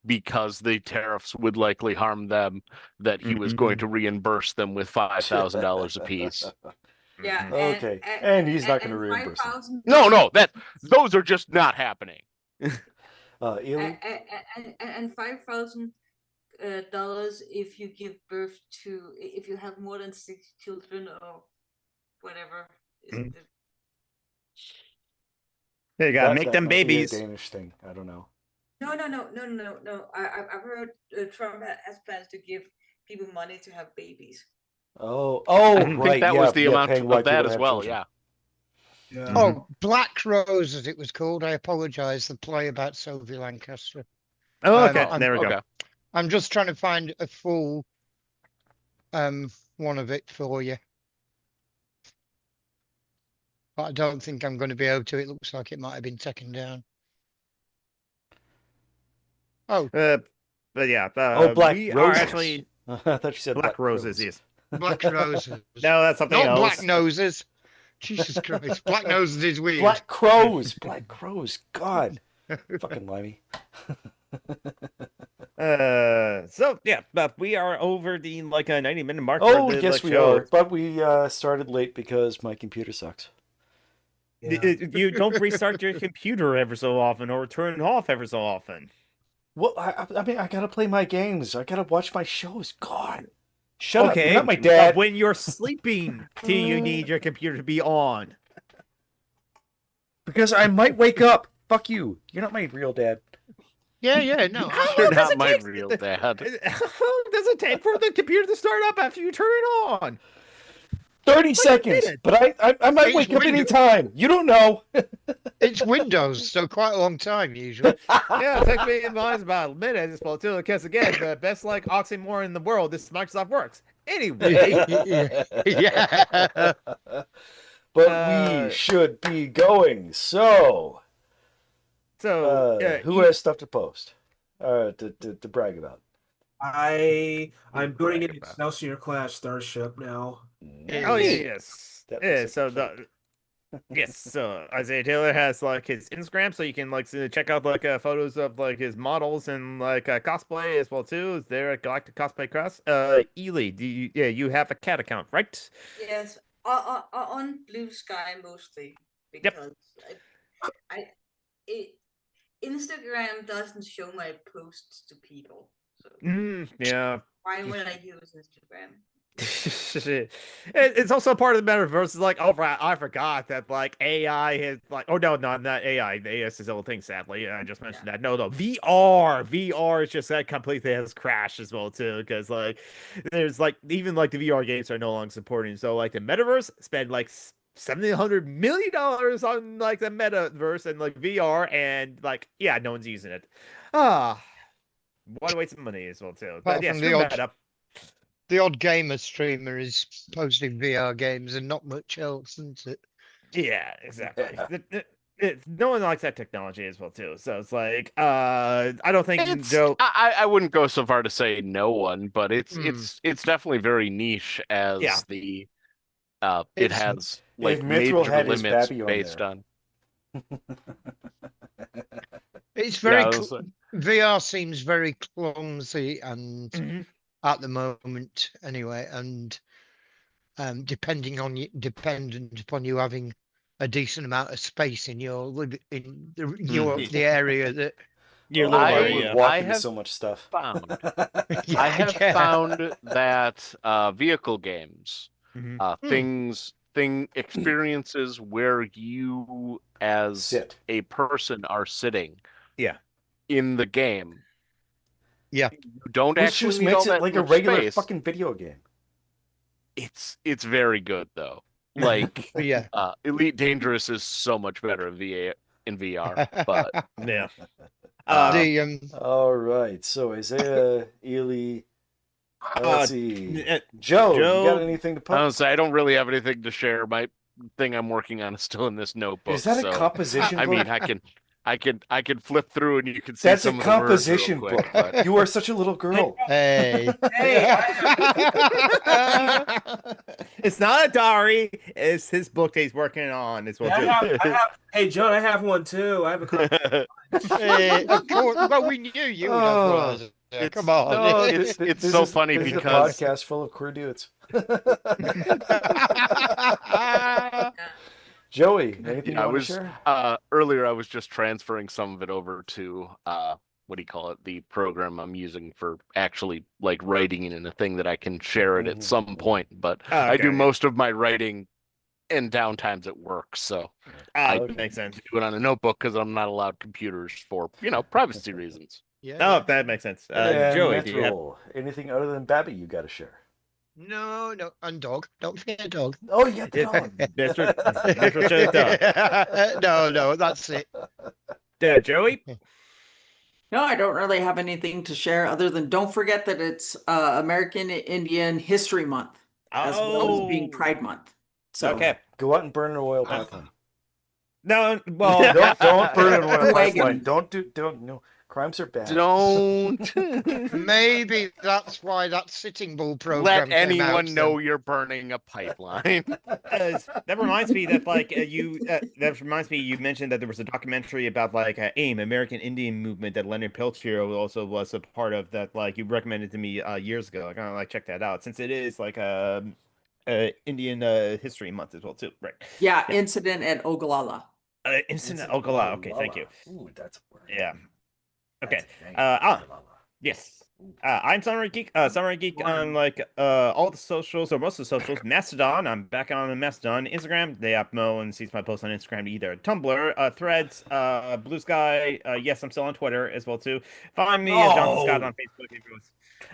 because the tariffs would likely harm them, that he was going to reimburse them with $5,000 apiece. Yeah. Okay. And he's not going to reimburse them. No, those are just not happening. Ely? And $5,000 if you give birth to, if you have more than 6 children or whatever. You gotta make them babies. A Danish thing. I don't know. No. I've heard Trump has plans to give people money to have babies. Oh, I think right. that Yeah, was the yeah, amount paying white of that people to as have well. children. Yeah. Oh, Black Rose, as it was called. I apologize. The play about Sylvie Lancaster. Oh, okay. I'm- There we go. Okay. I'm just trying to find a full one of it for you. But I don't think I'm going to be able to. It looks like it might have been taken down. Oh, But yeah, Black we Roses. are actually I thought you said Black Roses. Crows. Yes. Black Roses. No, that's something Not else. Black Noses. Jesus Christ. Black Noses is weird. Black Crows. Black Crows. God. Fucking limey. So yeah, but we are over the like a 90-minute mark. Oh, for the, yes, like, we show. are. But we started late because my computer sucks. You don't restart your computer ever so often or turn it off ever so often. Well, I mean, I gotta play my games. I gotta watch my shows. God. Shut up. Okay, You're not my but dad. when you're sleeping, do you need your computer to be on? Because I might wake up. Fuck you. You're not my real dad. Yeah, no. How You're long does not it my take- real dad. How long does it take for the computer to start up after you turn it on? 30 seconds. minutes. But I might It's wake up window- any time. You don't know. It's Windows, so quite a long time usually. Yeah, it takes me in mind about a minute as well too. Because again, the best like oxymoron in the world, this Microsoft works. Anyway, Yeah. But we should be going. So, so who has stuff to post? To brag about? I'm building an Excelsior class starship now. Oh yes. That Yeah, looks so like a yes, so Isaiah Taylor has like his Instagram, so you can like check out like photos of like his models and like cosplay as well too. Is there at Galactic Cosplay Cross? Ely, you have a cat account, right? Yes, on Blue Sky mostly because Instagram doesn't show my posts to people. So Yeah. why would I use Instagram? It's also part of the metaverse. It's like, oh, I forgot that like AI is like, oh no, not AI. The AI is still a thing. Sadly, I just mentioned that. No, VR is just that completely has crashed as well too. Because like, there's like even like the VR games are no longer supporting. So like the metaverse spent like $700 million on like the metaverse and like VR, and like yeah, no one's using it. What a waste of money as well too. But Apart yeah, from screw that up. the odd gamer streamer is posting VR games and not much else, isn't it? Yeah, exactly. No one likes that technology as well too. So it's like, I don't think Joe. I wouldn't go so far to say no one, but it's definitely very niche as Yeah. the it It's- has If like Mithril major had his limits Babby on based there. on. It's very Yeah, it was like- VR seems very clumsy and Mhm. at the moment anyway, and dependent upon you having a decent amount of space in your the area that Your Oh, little I- I area. would walk I into have so much stuff. found. Yeah, I have yeah. found that vehicle games, Mhm. experiences where you as Sit. a person are sitting. Yeah. In the game. Yeah. You don't Which actually just need all makes it that like a much regular space. fucking video game. It's very good though. Like Yeah. Elite Dangerous is so much better in VR, but Yeah. The All right. So Isaiah, Ely, let's see. Joe, You got anything to post? honestly, I don't really have anything to share. My thing I'm working on is still in this notebook. Is that a so, composition I book? mean, I can flip through and you can see That's a some of the words real composition quick, book. but- You are such a little girl. hey. It's not a diary. It's his book that he's working on as well too. Hey, John, I have one too. I have a copy. Hey, of course, well, we knew you would have Oh, one. Come on. no, it's This so is- funny this is because- a podcast full of queer dudes. Joey, anything Yeah, you I want to was share? earlier I was just transferring some of it over to what do you call it? The program I'm using for actually like writing it in a thing that I can share it at some point. But I do okay. most of my writing in downtimes at work, so I Makes sense. do it on a notebook because I'm not allowed computers for privacy reasons. Yeah. Oh, yeah. that makes sense. And Joey, do you have? Mithril, anything other than Babby you got to share? No, no, and dog. Don't forget dog. Oh, you got the Yeah. dog. Mr. Joe's dog. No, that's it. Joey? No, I don't really have anything to share other than don't forget that it's American Indian History Month as well as being Oh. Pride Month. So Okay. Go out and burn an oil pipeline. No, well, Don't burn an oil Wagon. pipeline. No. Crimes are bad. Don't Maybe that's why that Sitting Bull program let came anyone out, know you're burning a pipeline. that reminds me that that reminds me you mentioned that there was a documentary about AIM, American Indian Movement, that Leonard Peltier also was a part of, that you recommended to me years ago. I kind of check that out, since it is Indian History Month as well too, right? yeah, incident at Ogallala. Instant Ogala. Okay, thank you. Ooh, that's a word. Yeah. Okay. That's Yes. I'm Samurai Geek. Samurai Geek on all the socials, or most of the socials. Mastodon. I'm back on Mastodon. Instagram. No one sees my posts on Instagram either. Tumblr. Threads. Blue Sky. Yes, I'm still on Twitter as well too. Find me at Jonathan Scott on Facebook.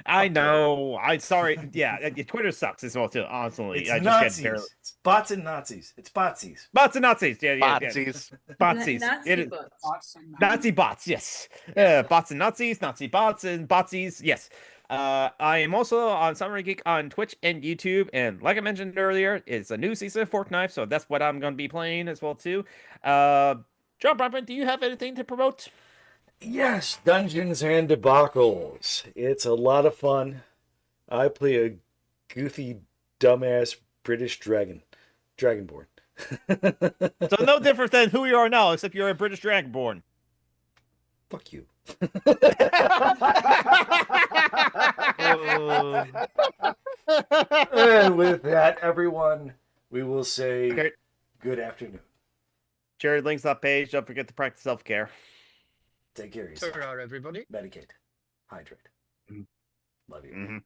I know. I'm sorry. Yeah, Twitter sucks as well too. Honestly, It's I just Nazis. get barely. It's bots and Nazis. It's botsies. Bots and Nazis. Yeah. Botsies. Botsies. Nazi It is- bots. Nazi bots, yes. Bots and Nazis, Nazi bots and botsies, yes. I am also on Samurai Geek on Twitch and YouTube, and like I mentioned earlier, it's a new season of Fortnite, so that's what I'm going to be playing as well too. John Broadbent, do you have anything to promote? Yes, Dungeons and Debacles. It's a lot of fun. I play a goofy, dumbass British Dragonborn. So no different than who you are now, except you're a British Dragonborn. Fuck you. And with that, everyone, we will say Okay. good afternoon. Jared links that page. Don't forget to practice self-care. Take care of yourself. Ta-ra, everybody. Medicate. Hydrate. Mhm. Love you. Mhm.